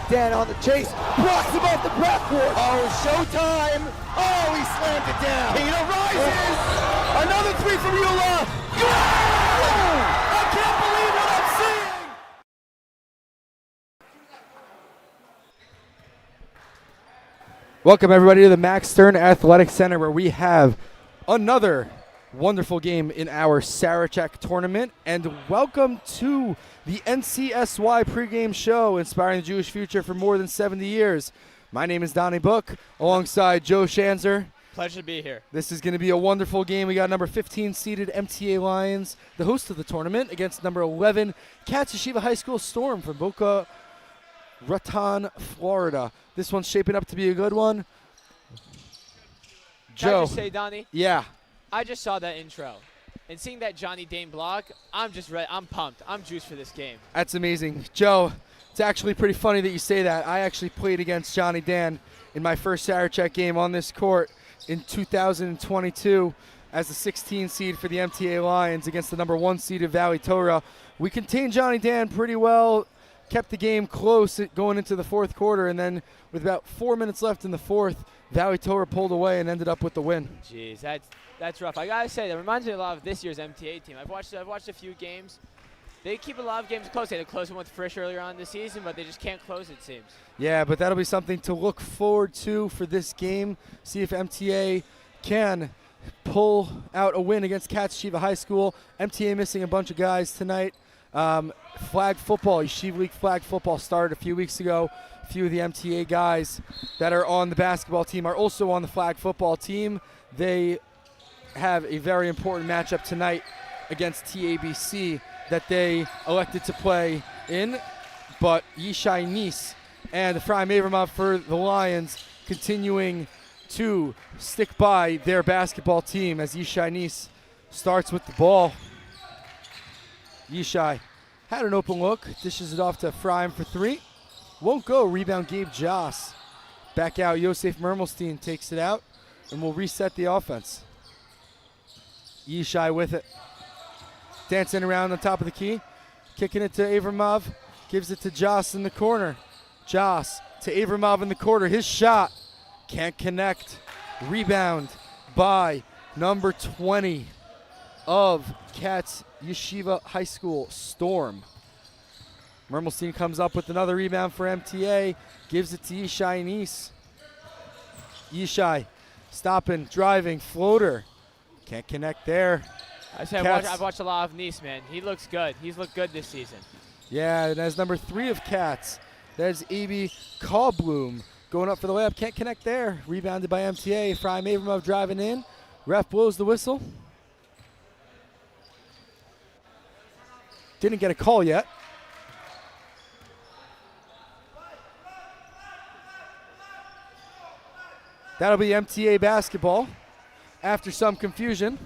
Dan on the chase, blocks him off the backboard. Oh, showtime. Oh, he slammed it down. Pino rises. Another three from Eula. Goal! I can't believe what I'm seeing. Welcome everybody to the Max Stern Athletic Center, where we have another wonderful game in our Sarachek tournament, and welcome to the NCSY pregame show inspiring the Jewish future for more than 70 years. My name is Donnie Book alongside Joe Shanzer. Pleasure to be here. This is going to be a wonderful game. We got number 15 seeded MTA Lions, the host of the tournament, against number 11 Katz Yeshiva High School Storm from Boca Raton, Florida. This one's shaping up to be a good one. Can Joe. I just say, Donnie? Yeah. I just saw that intro, and seeing that Johnny Dane block, I'm just ready. I'm pumped. I'm juiced for this game. That's amazing. Joe, it's actually pretty funny that you say that. I actually played against Johnny Dan in my first Sarachek game on this court in 2022 as the 16 seed for the MTA Lions against the number 1 seed of Valley Torah. We contained Johnny Dan pretty well, kept the game close going into the fourth quarter, and then with about 4 minutes left in the fourth, Valley Torah pulled away and ended up with the win. Jeez, that's rough. I gotta say, that reminds me a lot of this year's MTA team. I've watched a few games. They keep a lot of games close. They had a close one with Frisch earlier on this season, but they just can't close, it seems. Yeah, but that'll be something to look forward to for this game. See if MTA can pull out a win against Katz Yeshiva High School. MTA missing a bunch of guys tonight. Flag football, Yeshiva League flag football started a few weeks ago. A few of the MTA guys that are on the basketball team are also on the flag football team. They have a very important matchup tonight against TABC that they elected to play in, but Yishai Nice and Ephraim Avramov for the Lions continuing to stick by their basketball team as Yishai Nice starts with the ball. Yishai had an open look, dishes it off to Ephraim for three. Won't go. Rebound Gabe Joss. Back out. Yosef Mermelstein takes it out, and we'll reset the offense. Yishai with it. Dancing around on top of the key. Kicking it to Avramov. Gives it to Joss in the corner. Joss to Avramov in the corner. His shot. Can't connect. Rebound by number 20 of Katz Yeshiva High School, Storm. Mermelstein comes up with another rebound for MTA. Gives it to Yishai Nice. Yishai stopping, driving, floater. Can't connect there. I've watched a lot of Nice, man. He looks good. He's looked good this season. Yeah, and as number 3 of Katz, there's A.B. Callbloom going up for the layup. Can't connect there. Rebounded by MTA. Ephraim Avramov driving in. Ref blows the whistle. Didn't get a call yet. That'll be MTA basketball. After some confusion,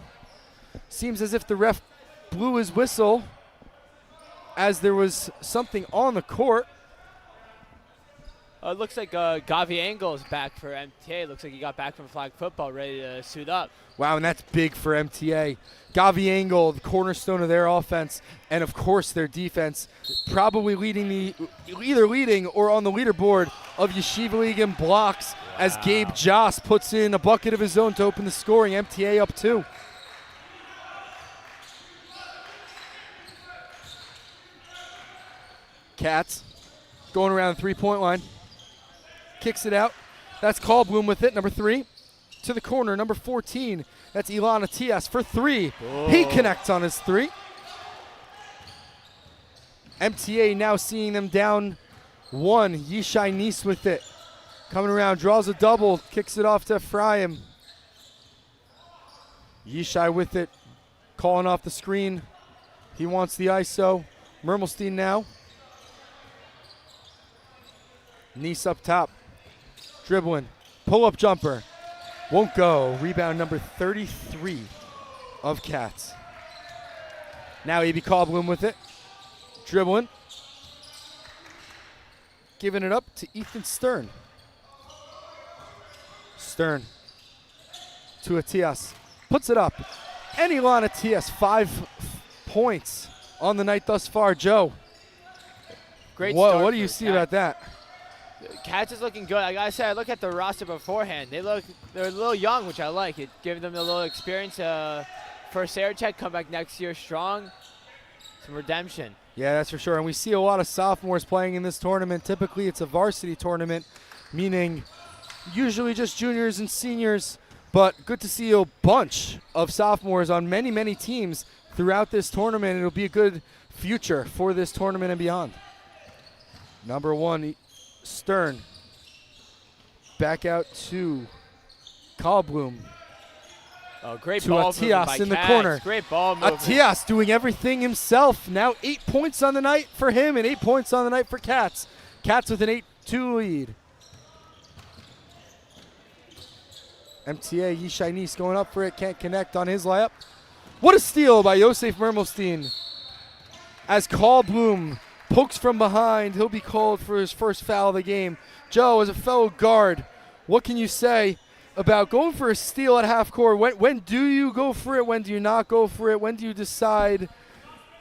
seems as if the ref blew his whistle as there was something on the court. It looks like Gavi Engel is back for MTA. Looks like he got back from flag football, ready to suit up. Wow, and that's big for MTA. Gavi Engel, the cornerstone of their offense, and of course their defense, probably either leading or on the leaderboard of Yeshiva League in blocks. Wow. As Gabe Joss puts in a bucket of his own to open the scoring. MTA up 2. Katz going around the three-point line. Kicks it out. That's Callbloom with it, number 3. To the corner, number 14. That's Ilana Tias for 3. Oh. He connects on his 3. MTA now seeing them down 1. Yishai Nice with it. Coming around, draws a double, kicks it off to Ephraim. Yishai with it, calling off the screen. He wants the ISO. Mermelstein now. Nice up top. Dribbling. Pull-up jumper. Won't go. Rebound number 33 of Katz. Now A.B. Callbloom with it. Dribbling. Giving it up to Ethan Stern. Stern to Atias. Puts it up. And Ilan Atias, 5 points on the night thus far. Joe, Great start. what do you see about that? Katz is looking good. Like I said, I look at the roster beforehand. They're a little young, which I like. It giving them a little experience. For Sarachek, come back next year strong. Some redemption. Yeah, that's for sure. And we see a lot of sophomores playing in this tournament. Typically, it's a varsity tournament, meaning usually just juniors and seniors. But good to see a bunch of sophomores on many, many teams throughout this tournament. It'll be a good future for this tournament and beyond. Number 1, Stern. Back out to Kahlblum. Oh, great to ball movement Atias by in the Katz. corner. Great ball movement. Atias doing everything himself. Now 8 points on the night for him and 8 points on the night for Katz. Katz with an 8-2 lead. MTA, Yishai Nis going up for it. Can't connect on his layup. What a steal by Yosef Mermelstein. As Kahlblum pokes from behind, he'll be called for his first foul of the game. Joe, as a fellow guard, what can you say about going for a steal at half court? When do you go for it? When do you not go for it? When do you decide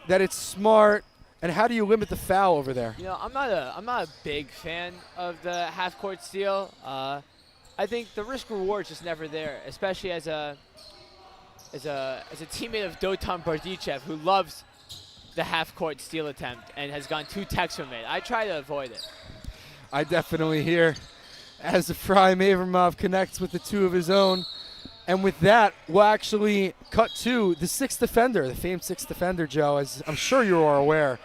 that it's smart? And how do you limit the foul over there? You know, I'm not a big fan of the half court steal. I think the risk reward is just never there, especially as a teammate of Dotan Bardichev, who loves the half court steal attempt and has gone 2 techs from it. I try to avoid it. I definitely hear as Ephraim Avramov connects with the 2 of his own. And with that, we'll actually cut to the 6th defender, the famed 6th defender, Joe, as I'm sure you are aware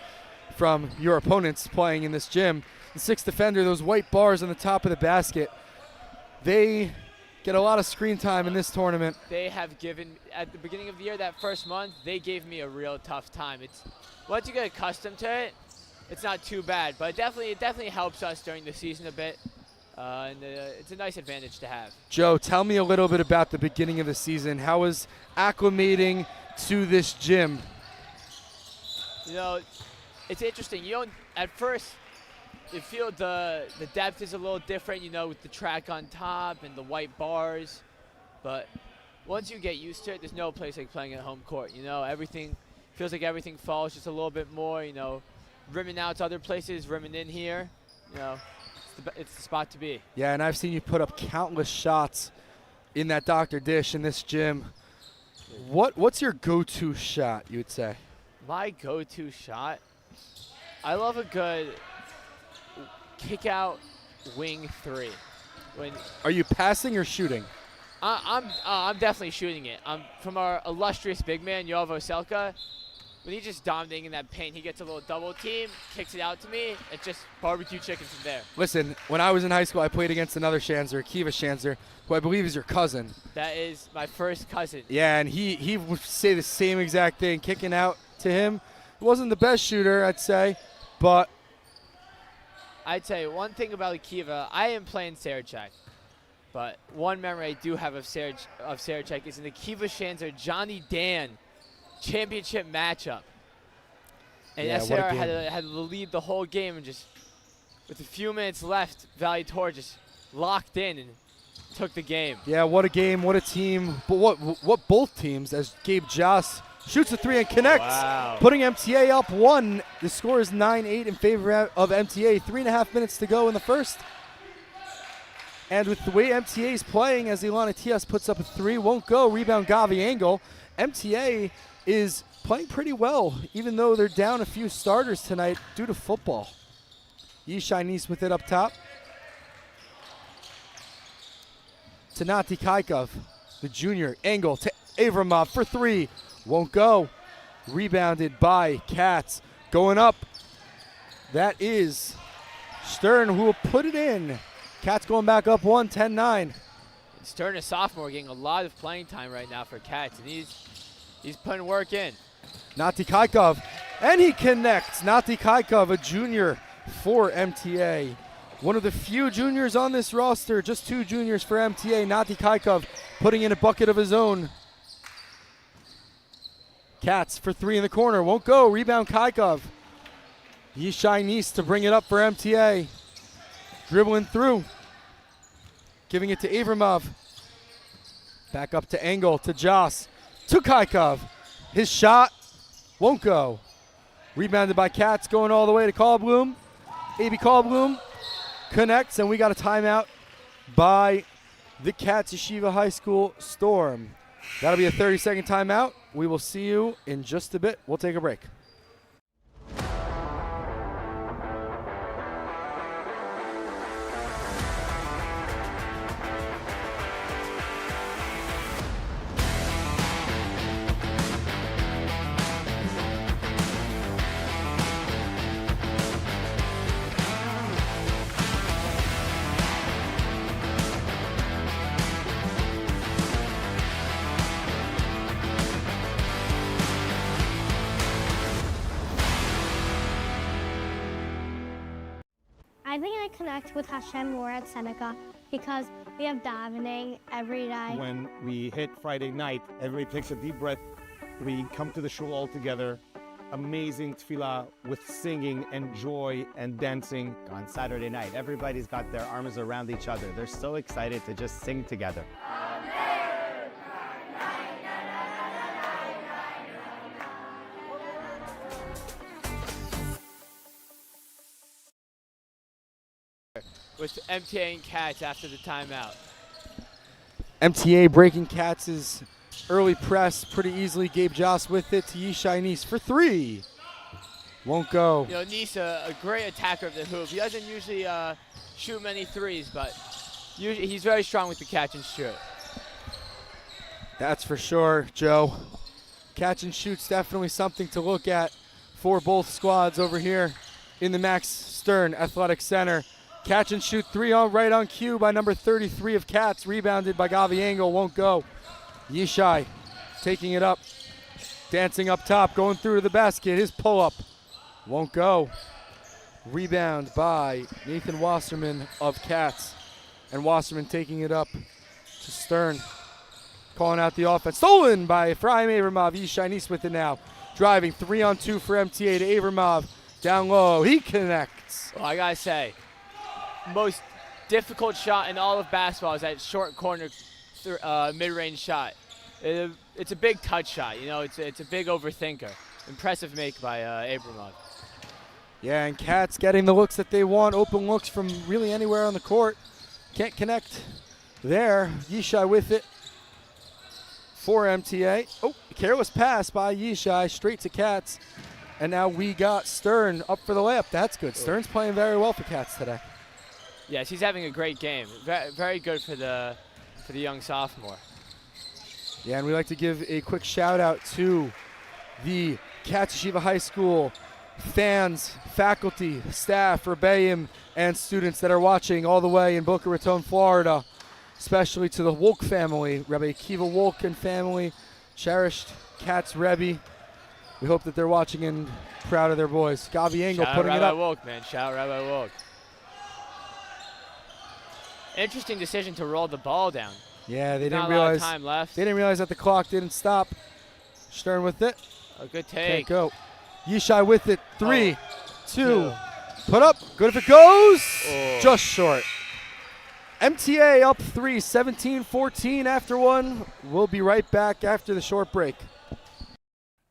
from your opponents playing in this gym. The 6th defender, those white bars on the top of the basket, they get a lot of screen time in this tournament. They have given, at the beginning of the year, that first month, they gave me a real tough time. It's once you get accustomed to it, it's not too bad, but it definitely helps us during the season a bit. It's a nice advantage to have. Joe, tell me a little bit about the beginning of the season. How was acclimating to this gym? You know, it's interesting. You don't, at first, you feel the depth is a little different, you know, with the track on top and the white bars. But once you get used to it, there's no place like playing at home court. You know, everything feels like everything falls just a little bit more, you know, rimming out to other places, rimming in here, you know. It's the spot to be. Yeah, and I've seen you put up countless shots in that Dr. Dish in this gym. What's your go-to shot, you would say? My go-to shot? I love a good kick-out wing 3. Are you passing or shooting? I'm definitely shooting it. From our illustrious big man, Yovo Selka. When he's just dominating in that paint, he gets a little double team, kicks it out to me. It's just barbecue chicken from there. Listen, when I was in high school, I played against another Shanzer, Kiva Shanzer, who I believe is your cousin. That is my first cousin. Yeah, and he would say the same exact thing. Kicking out to him. He wasn't the best shooter, I'd say, but I'd say one thing about Kiva, I am playing Sarachek, but one memory I do have of Sarachek is in the Kiva Shanzer Johnny Dan championship matchup. And yeah, SR had to lead the whole game, and just with a few minutes left, Valley Tor just locked in and took the game. Yeah, what a game, what a team. But what both teams, as Gabe Joss shoots a 3 and connects, wow, putting MTA up 1. The score is 9-8 in favor of MTA. 3.5 minutes to go in the first. And with the way MTA is playing, as Ilana Tias puts up a 3, won't go. Rebound Gavi Angle. MTA is playing pretty well, even though they're down a few starters tonight due to football. Yishai Nis with it up top. To Nati Kaikov, the junior. Angle to Avramov for 3. Won't go. Rebounded by Katz. Going up. That is Stern, who will put it in. Katz going back up 1, 10-9. Stern, a sophomore, getting a lot of playing time right now for Katz, and he's putting work in. Nati Kaikov, and he connects. Nati Kaikov, a junior for MTA. One of the few juniors on this roster, just 2 juniors for MTA. Nati Kaikov putting in a bucket of his own. Katz for 3 in the corner, won't go. Rebound Kaikov. Yishai Nis to bring it up for MTA. Dribbling through. Giving it to Avramov. Back up to Engel, to Joss, to Kaikov. His shot won't go. Rebounded by Katz, going all the way to Kahlblum. A.B. Kahlblum connects, and we got a timeout by the Katz Yeshiva High School Storm. That'll be a 30-second timeout. We will see you in just a bit. We'll take a break. I think I connect with Hashem more at Seneca because we have davening every day. When we hit Friday night, everybody takes a deep breath. We come to the shul all together. Amazing tefillah with singing and joy and dancing. On Saturday night, everybody's got their arms around each other. They're so excited to just sing together. With MTA and Katz after the timeout. MTA breaking Katz's early press pretty easily. Gabe Joss with it to Yishai Nice for three. Won't go. You know, Nice, a great attacker of the hoop. He doesn't usually shoot many threes, but usually he's very strong with the catch and shoot. That's for sure, Joe. Catch and shoot's definitely something to look at for both squads over here in the Max Stern Athletic Center. Catch and shoot three right on cue by number 33 of Katz. Rebounded by Gavi Engel, won't go. Yishai taking it up, dancing up top, going through to the basket. His pull-up won't go. Rebound by Nathan Wasserman of Katz. And Wasserman taking it up to Stern. Calling out the offense. Stolen by Ephraim Avramov. Yishai Nice with it now. Driving 3-on-2 for MTA to Avramov. Down low, he connects. Well, I gotta say, most difficult shot in all of basketball is that short corner mid-range shot. It's a big touch shot, you know, it's a big overthinker. Impressive make by Abramov. Yeah, and Katz getting the looks that they want, open looks from really anywhere on the court. Can't connect there. Yishai with it for MTA. Oh, careless pass by Yishai, straight to Katz. And now we got Stern up for the layup. That's good. Stern's playing very well for Katz today. Yes, he's having a great game. Very good for the young sophomore. Yeah, and we'd like to give a quick shout out to the Katz Yeshiva High School fans, faculty, staff, rebbeim, and students that are watching all the way in Boca Raton, Florida, especially to the Wolk family, Rabbi Akiva Wolk and family, cherished Katz Rebbe. We hope that they're watching and proud of their boys. Gavi Engel putting it up. Shout out Rabbi Wolk, man. Shout out Rabbi Wolk. Interesting decision to roll the ball down. Yeah, they Not didn't a lot realize. of time left. They didn't realize that the clock didn't stop. Stern with it. A good Can't take. go. Yishai with it. 3, 2. Put up. Good if it goes. Oh. Just short. MTA up 3, 17-14 after one. We'll be right back after the short break.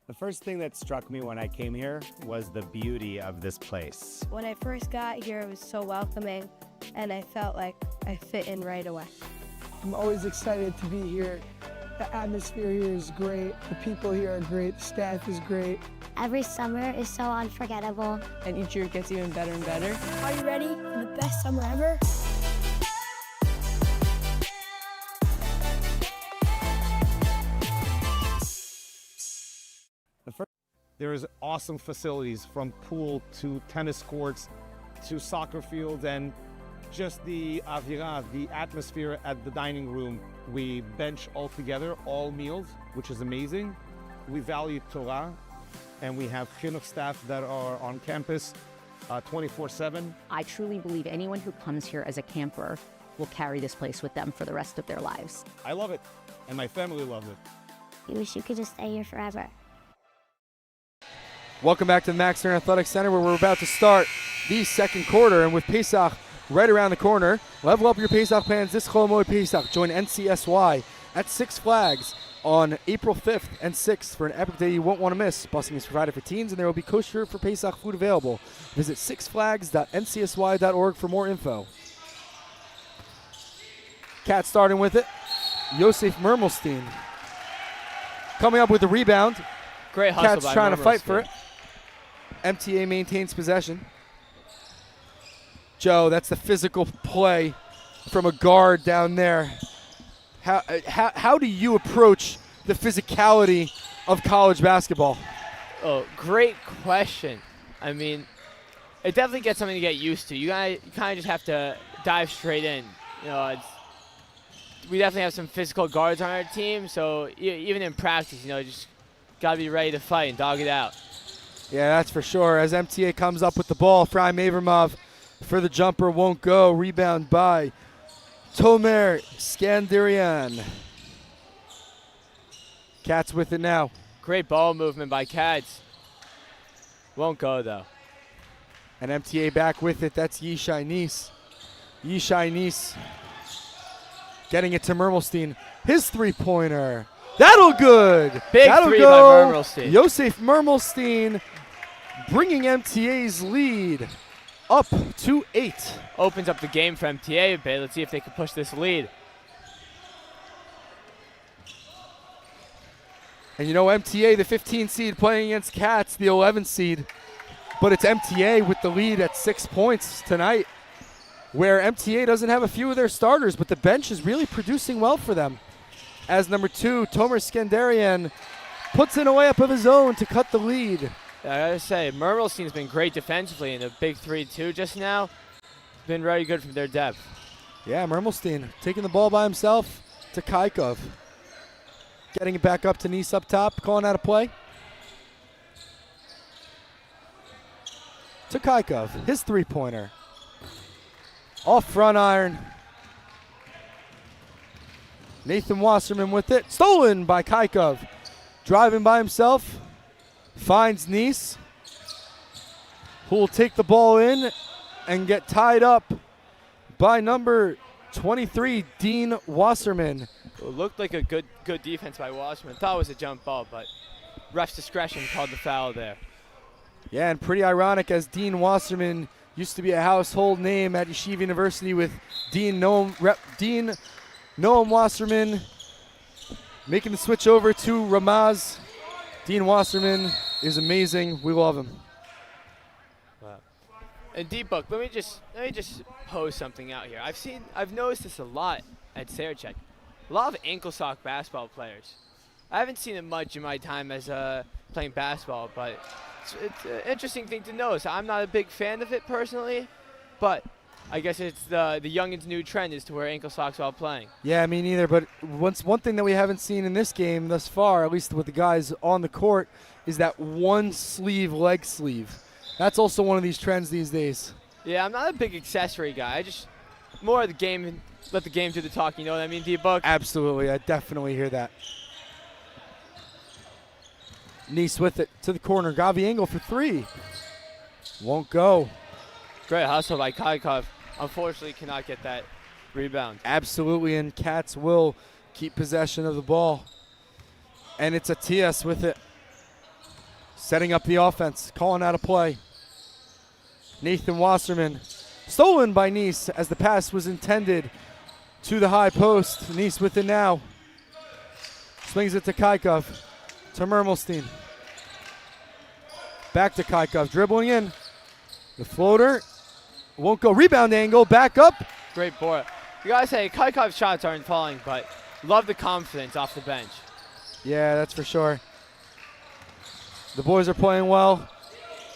The first thing that struck me when I came here was the beauty of this place. When I first got here, it was so welcoming, and I felt like I fit in right away. I'm always excited to be here. The atmosphere here is great. The people here are great. The staff is great. Every summer is so unforgettable. And each year it gets even better and better. Are you ready for the best summer ever? There's awesome facilities from pool to tennis courts to soccer fields and just the avira, the atmosphere at the dining room. We bench all together, all meals, which is amazing. We value Torah, and we have chinuch staff that are on campus 24/7. I truly believe anyone who comes here as a camper will carry this place with them for the rest of their lives. I love it, and my family loves it. You wish you could just stay here forever. Welcome back to the Max Stern Athletic Center, where we're about to start the second quarter. And with Pesach right around the corner, level up your Pesach plans this Chol Moed Pesach. Join NCSY at Six Flags on April 5th and 6th for an epic day you won't want to miss. Busing is provided for teens, and there will be kosher for Pesach food available. Visit sixflags.ncsy.org for more info. Katz starting with it. Yosef Mermelstein coming up with the rebound. Great hustle Katz by trying to fight Mermelstein. for it. MTA maintains possession. Joe, that's the physical play from a guard down there. How do you approach the physicality of college basketball? Oh, great question. I mean, it definitely gets something to get used to. You kind of just have to dive straight in. You know, we definitely have some physical guards on our team, so even in practice, just got to be ready to fight and dog it out. Yeah, that's for sure. As MTA comes up with the ball, Fry Mavermov for the jumper won't go. Rebound by Tomer Skandarian. Katz with it now. Great ball movement by Katz. Won't go, though. And MTA back with it. That's Yishai Nice. Yishai Nice getting it to Mermelstein. His three-pointer. That'll good. Big That'll three go. by Mermelstein. Yosef Mermelstein bringing MTA's lead up to 8. Opens up the game for MTA a bit. Let's see if they can push this lead. And MTA, the 15 seed, playing against Katz, the 11 seed. But it's MTA with the lead at 6 points tonight, where MTA doesn't have a few of their starters, but the bench is really producing well for them. As number 2, Tomer Skandarian puts in a layup of his own to cut the lead. I gotta say, Mermelstein's been great defensively in the big 3-2 just now. Been very good from their depth. Yeah, Mermelstein taking the ball by himself to Kaikov. Getting it back up to Nice up top, calling out a play. To Kaikov, his three-pointer. Off front iron. Nathan Wasserman with it. Stolen by Kaikov. Driving by himself. Finds Nice, who will take the ball in and get tied up by number 23, Dean Wasserman. It looked like a good defense by Wasserman. Thought it was a jump ball, but ref's discretion called the foul there. Yeah, and pretty ironic as Dean Wasserman used to be a household name at Yeshiva University with Dean Noam Wasserman making the switch over to Ramaz. Dean Wasserman is amazing. We love him. Wow. And D-Book, let me just pose something out here. I've noticed this a lot at Sarachek. A lot of ankle sock basketball players. I haven't seen it much in my time as playing basketball, but it's an interesting thing to notice. I'm not a big fan of it personally, but I guess it's the youngins' new trend is to wear ankle socks while playing. Yeah, me neither. But one thing that we haven't seen in this game thus far, at least with the guys on the court, is that one sleeve leg sleeve. That's also one of these trends these days. Yeah, I'm not a big accessory guy. I just more of the game, let the game do the talking. You know what I mean, D-Book? Absolutely, I definitely hear that. Nice with it to the corner. Gavi Engel for 3. Won't go. Great hustle by Kaikov. Unfortunately, cannot get that rebound. Absolutely, and Katz will keep possession of the ball. And it's Atias with it. Setting up the offense, calling out a play. Nathan Wasserman. Stolen by Nice as the pass was intended to the high post. Nice with it now. Swings it to Kaikov. To Mermelstein. Back to Kaikov, dribbling in. The floater won't go. Rebound angle, back up. Great board. You gotta say, Kaikov's shots aren't falling, but love the confidence off the bench. Yeah, that's for sure. The boys are playing well,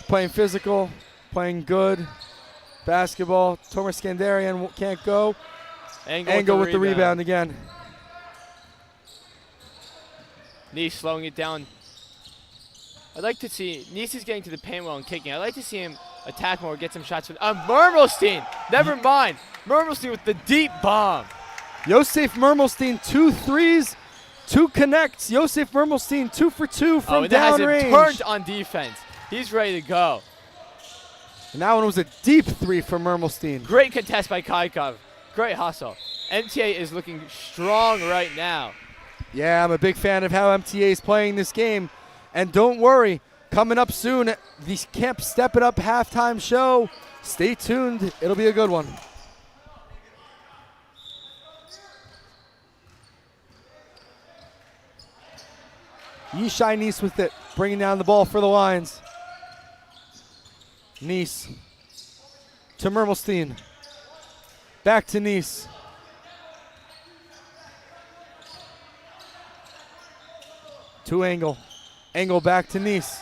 playing physical, playing good basketball. Tomer Skandarian can't go. Engel with the rebound again. Nice slowing it down. I'd like to see, Nice is getting to the paint well and kicking. I'd like to see him attack more, get some shots. Mermelstein, never mind. Mermelstein with the deep bomb. Yosef Mermelstein, 2 threes, 2 connects. Yosef Mermelstein, 2 for 2 from and that has downrange. him turned on defense. He's ready to go. And that one was a deep 3 from Mermelstein. Great contest by Kaikov. Great hustle. MTA is looking strong right now. Yeah, I'm a big fan of how MTA is playing this game. And don't worry, coming up soon, the Camp Step It Up halftime show. Stay tuned. It'll be a good one. Yishai Nice with it, bringing down the ball for the Lions. Nice to Mermelstein. Back to Nice. To Engel. Engel back to Nice.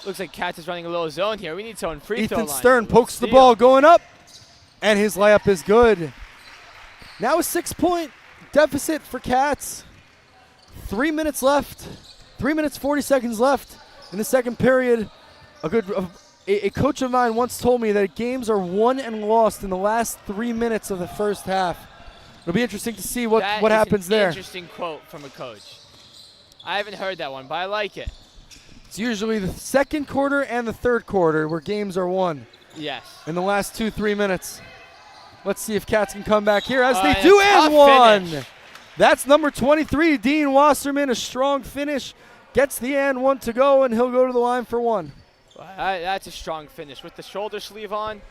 Looks like Katz is running a little zone here. We need someone free throw line. Ethan Stern pokes the ball going up, and his layup is good. Now a 6-point deficit for Katz. 3 minutes left. 3 minutes, 40 seconds left in the second period. A coach of mine once told me that games are won and lost in the last 3 minutes of the first half. It'll be interesting to see what happens there. Interesting quote from a coach. I haven't heard that one, but I like it. It's usually the second quarter and the third quarter where games are won. Yes. In the last 2-3 minutes. Let's see if Katz can come back here as they and do, a and tough one. finish. That's number 23, Dean Wasserman, a strong finish. Gets the and one to go, and he'll go to the line for one. Well, that's a strong finish. With the shoulder sleeve on,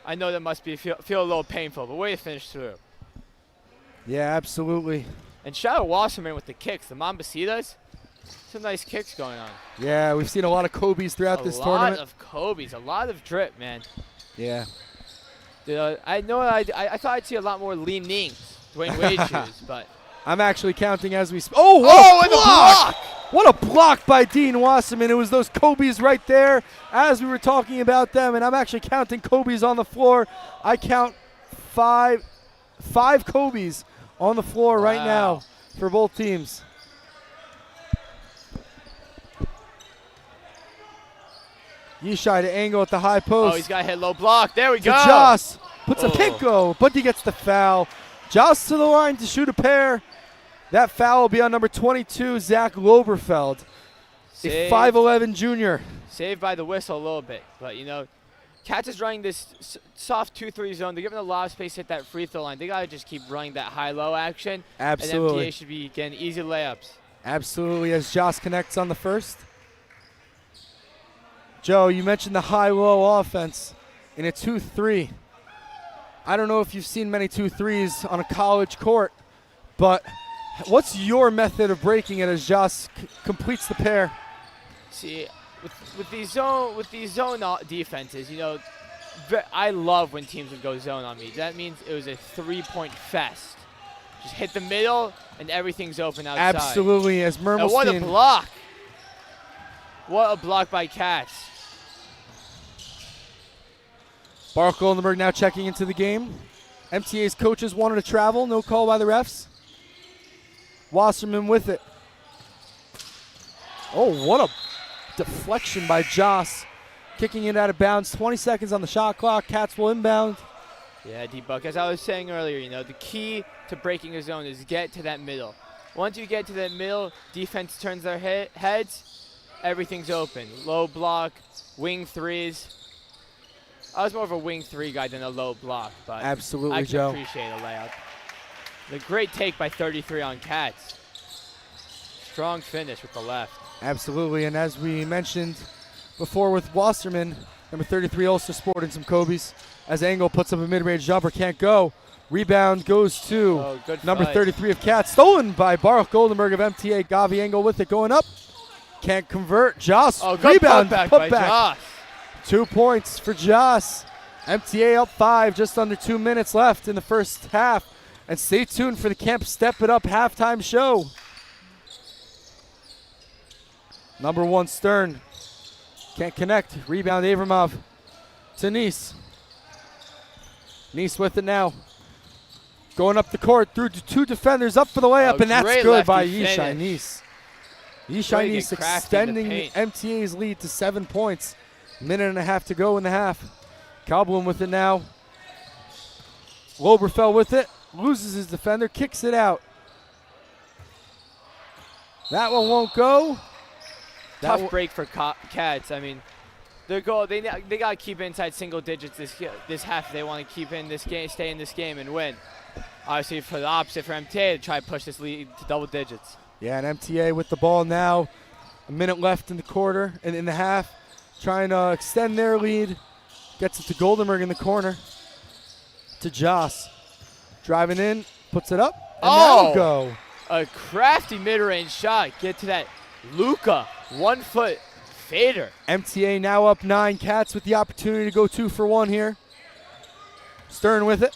I know that must feel a little painful, but way to finish through. Yeah, absolutely. And shout out Wasserman with the kicks. The Mambacitas, some nice kicks going on. Yeah, we've seen a lot of Kobe's throughout this tournament. A lot of Kobe's, a lot of drip, man. Yeah. I know I thought I'd see a lot more Lee Nings, Dwayne Wade shoes, but. I'm actually counting as we speak. Oh, what a block! What a block by Dean Wasserman. It was those Kobe's right there as we were talking about them, and I'm actually counting Kobe's on the floor. I count five Kobe's on the floor right now for both teams. Yishai to Angle at the high post. Oh, he's got to hit low block. There we go. Joss puts a pinko, but he gets the foul. Joss to the line to shoot a pair. That foul will be on number 22, Zach Loberfeld, a 5'11 junior. Saved by the whistle a little bit, but Katz is running this soft 2-3 zone. They're giving a lot of space at that free throw line. They got to just keep running that high-low action. Absolutely. And MTA should be getting easy layups. Absolutely, as Joss connects on the first. Joe, you mentioned the high-low offense in a 2-3. I don't know if you've seen many 2-3s on a college court, but what's your method of breaking it as Joss completes the pair? See, with these zone defenses, I love when teams would go zone on me. That means it was a 3-point fest. Just hit the middle and everything's open outside. Absolutely, as Mermelstein. And what a block! What a block by Katz. Baruch Goldenberg now checking into the game. MTA's coaches wanted to travel, no call by the refs. Wasserman with it. Oh, what a deflection by Joss. Kicking it out of bounds. 20 seconds on the shot clock. Katz will inbound. Yeah, D-Buck, as I was saying earlier, the key to breaking a zone is get to that middle. Once you get to that middle, defense turns their heads, everything's open. Low block, wing threes. I was more of a wing three guy than a low block, but absolutely, I can Joe. appreciate a layup. The great take by 33 on Katz. Strong finish with the left. Absolutely, and as we mentioned before with Wasserman, number 33 also sporting some Kobe's. As Angle puts up a mid-range jumper, can't go. Rebound goes to number 33 of Katz. Stolen by Baruch Goldenberg of MTA. Gavi Angle with it going up. Can't convert. Joss, rebound, put back. Joss. 2 points for Joss. MTA up 5, just under 2 minutes left in the first half. And stay tuned for the Camp Step It Up halftime show. Number 1, Stern. Can't connect. Rebound, Avramov to Nice. Nice with it now. Going up the court through to 2 defenders, up for the layup, and that's good by Yishai Nice. Yishai Nice extending MTA's lead to 7 points. Minute and a half to go in the half. Kalblum with it now. Loberfeld with it. Loses his defender, kicks it out. That one won't go. Tough break for Katz. I mean, their goal, they got to keep inside single digits this half if they want to keep in this game, stay in this game and win. obviously for the opposite for MTA to try to push this lead to double digits. Yeah, and MTA with the ball now. A minute left in the quarter and in the half. Trying to extend their lead. Gets it to Goldenberg in the corner. To Joss. Driving in, puts it up, and that'll go. A crafty mid-range shot. Get to that Luka 1 foot fader. MTA now up 9. Katz with the opportunity to go 2 for 1 here. Stern with it.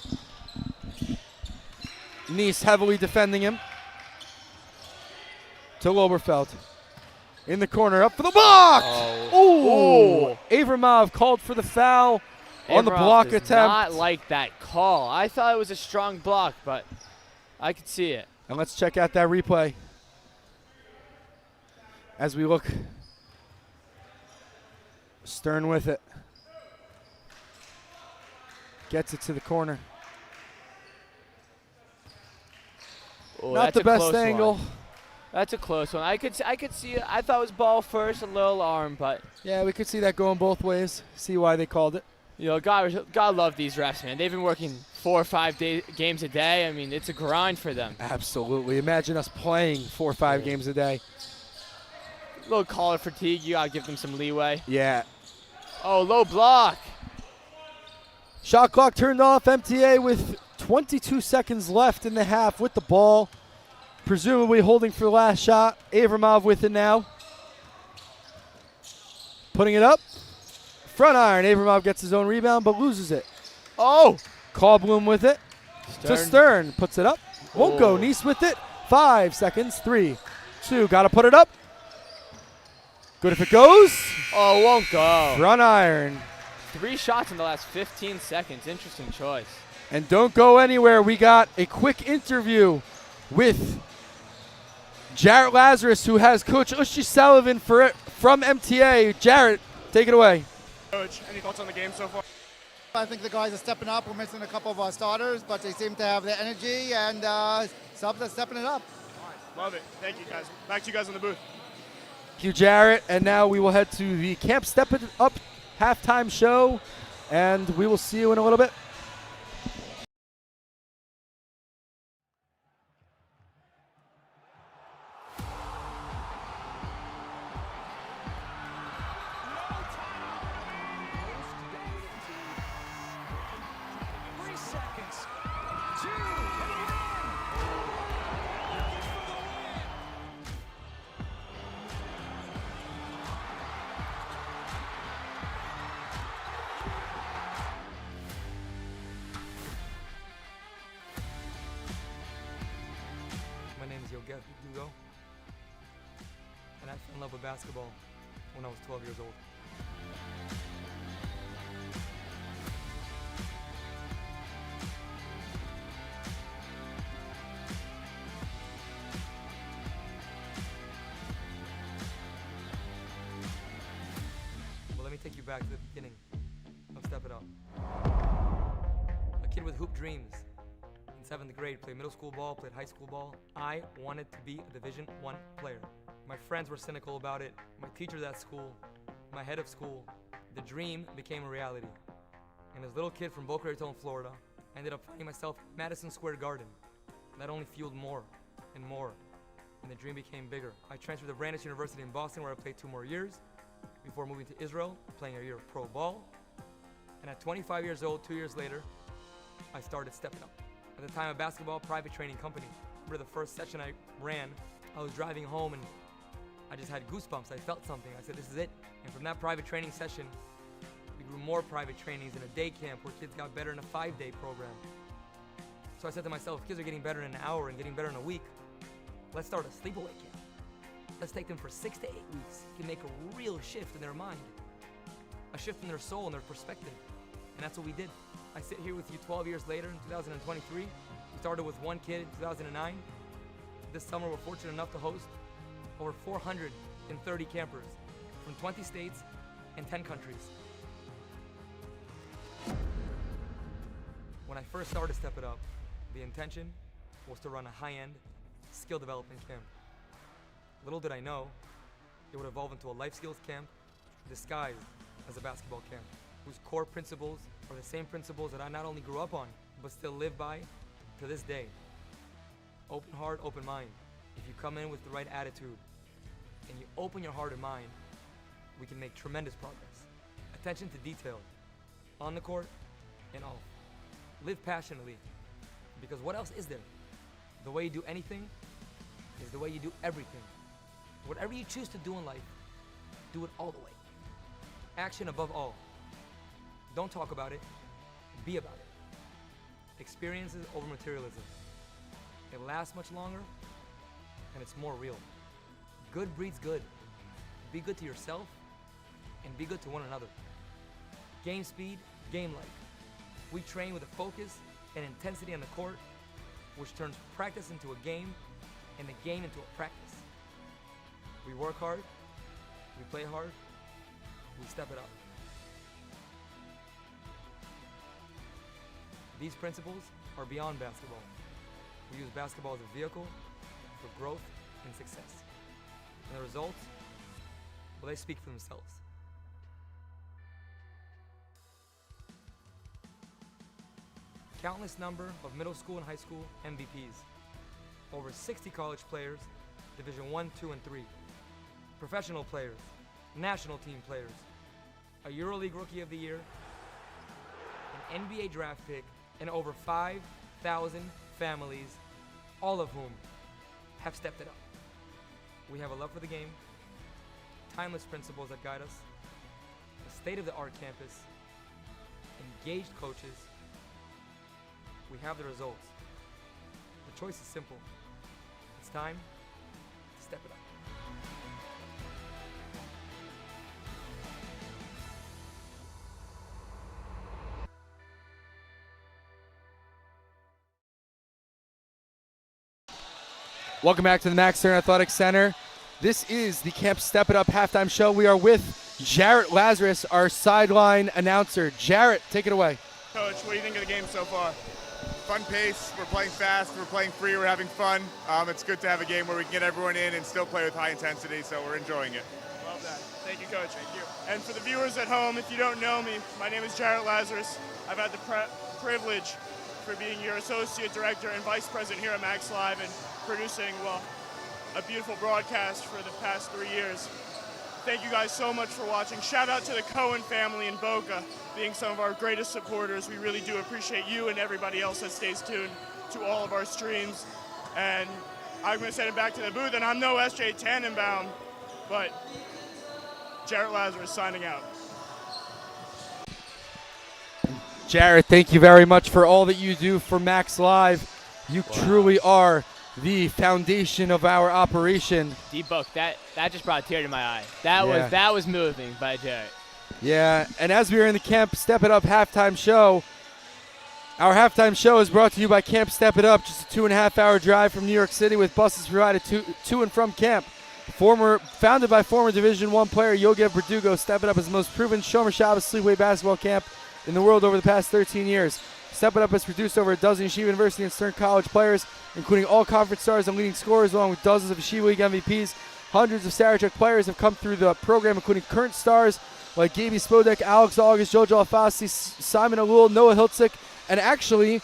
Nice heavily defending him. To Loberfeld. In the corner, up for the block! Oh. Avramov called for the foul on the block attempt. Not like that call. I thought it was a strong block, but I could see it. And let's check out that replay. As we look. Stern with it. Gets it to the corner. Oh, Not the best angle. That's a close one. I could see it. I thought it was ball first, a little arm, but yeah, we could see that going both ways. See why they called it. You know, God love these refs, man. They've been working 4 or 5 games a day. I mean, it's a grind for them. Absolutely. Imagine us playing 4 or 5 games a day. A little caller fatigue. You gotta give them some leeway. Yeah. Oh, low block. Shot clock turned off. MTA with 22 seconds left in the half with the ball. Presumably holding for the last shot. Avramov with it now. Putting it up. Front iron. Avramov gets his own rebound but loses it. Oh! Callbloom with it. To Stern. Puts it up. Won't go. Nice with it. 5 seconds. 3, 2. Got to put it up. Good if it goes. Oh, won't go. Front iron. 3 shots in the last 15 seconds. Interesting choice. And don't go anywhere. We got a quick interview with Jarrett Lazarus, who has Coach Ushi Sullivan from MTA. Jarrett, take it away. Coach, any thoughts on the game so far? I think the guys are stepping up. We're missing a couple of our starters, but they seem to have the energy and subs are stepping it up. All right, love it. Thank you, guys. Back to you guys in the booth. Thank you, Jarrett. And now we will head to the Camp Step It Up halftime show, and we will see you in a little bit. And I fell in love with basketball when I was 12 years old. Well, let me take you back to the beginning of Step It Up. A kid with hoop dreams. In 7th grade, played middle school ball, played high school ball. I wanted to be a Division I player. My friends were cynical about it. My teachers at school, my head of school. The dream became a reality. And as a little kid from Boca Raton, Florida, I ended up finding myself at Madison Square Garden. That only fueled more and more, and the dream became bigger. I transferred to Brandeis University in Boston, where I played 2 more years before moving to Israel, playing a year of pro ball. And at 25 years old, 2 years later, I started Step It Up. At the time, a basketball private training company. Remember the first session I ran, I was driving home and I just had goosebumps. I felt something. I said, this is it. And from that private training session, we grew more private trainings in a day camp where kids got better in a 5-day program. So I said to myself, if kids are getting better in an hour and getting better in a week, let's start a sleepaway camp. Let's take them for 6 to 8 weeks. It can make a real shift in their mind, a shift in their soul and their perspective. And that's what we did. I sit here with you 12 years later in 2023. We started with 1 kid in 2009. This summer, we're fortunate enough to host over 430 campers from 20 states and 10 countries. When I first started Step It Up, the intention was to run a high-end skill development camp. Little did I know, it would evolve into a life skills camp disguised as a basketball camp, whose core principles are the same principles that I not only grew up on, but still live by to this day. Open heart, open mind. If you come in with the right attitude and you open your heart and mind, we can make tremendous progress. Attention to detail, on the court and off. Live passionately, because what else is there? The way you do anything is the way you do everything. Whatever you choose to do in life, do it all the way. Action above all. Don't talk about it, be about it. Experiences over materialism. It lasts much longer, and it's more real. Good breeds good. Be good to yourself, and be good to one another. Game speed, game-like. We train with a focus and intensity on the court, which turns practice into a game, and the game into a practice. We work hard, we play hard, we step it up. These principles are beyond basketball. We use basketball as a vehicle for growth and success. And the results, well, they speak for themselves. Countless number of middle school and high school MVPs. Over 60 college players, Division 1, 2, and 3. Professional players, national team players, a EuroLeague Rookie of the Year, an NBA draft pick, and over 5,000 families, all of whom have stepped it up. We have a love for the game, timeless principles that guide us, a state-of-the-art campus, engaged coaches. We have the results. The choice is simple. It's time to step it up. Welcome back to the Max Stern Athletic Center. This is the Camp Step It Up halftime show. We are with Jarrett Lazarus, our sideline announcer. Jarrett, take it away. Coach, what do you think of the game so far? Fun pace. We're playing fast. We're playing free. We're having fun. It's good to have a game where we can get everyone in and still play with high intensity, so we're enjoying it. Love that. Thank you, Coach. Thank you. And for the viewers at home, if you don't know me, my name is Jarrett Lazarus. I've had the privilege for being your Associate Director and Vice President here at MacsLive and producing, well, a beautiful broadcast for the past 3 years. Thank you guys so much for watching. Shout out to the Cohen family in Boca, being some of our greatest supporters. We really do appreciate you and everybody else that stays tuned to all of our streams. And I'm going to send it back to the booth, and I'm no S.J. Tannenbaum, but Jarrett Lazarus signing out. Jarrett, thank you very much for all that you do for MacsLive. You truly are the foundation of our operation. D-Book, that just brought a tear to my eye. That was moving by Jarrett. Yeah, and as we are in the Camp Step It Up halftime show, our halftime show is brought to you by Camp Step It Up, just a 2.5-hour drive from New York City with buses provided to and from camp. Founded by former Division I player Yogev Verdugo, Step It Up is the most proven Shomer Shabbos sleepaway basketball camp in the world over the past 13 years. Step It Up has produced over a dozen Yeshiva University and Stern College players, including all conference stars and leading scorers, along with dozens of Yeshiva League MVPs. Hundreds of Sarachek players have come through the program, including current stars like Gaby Spodek, Alex August, Jojo Alfasi, Simon Alul, Noah Hiltzik, and actually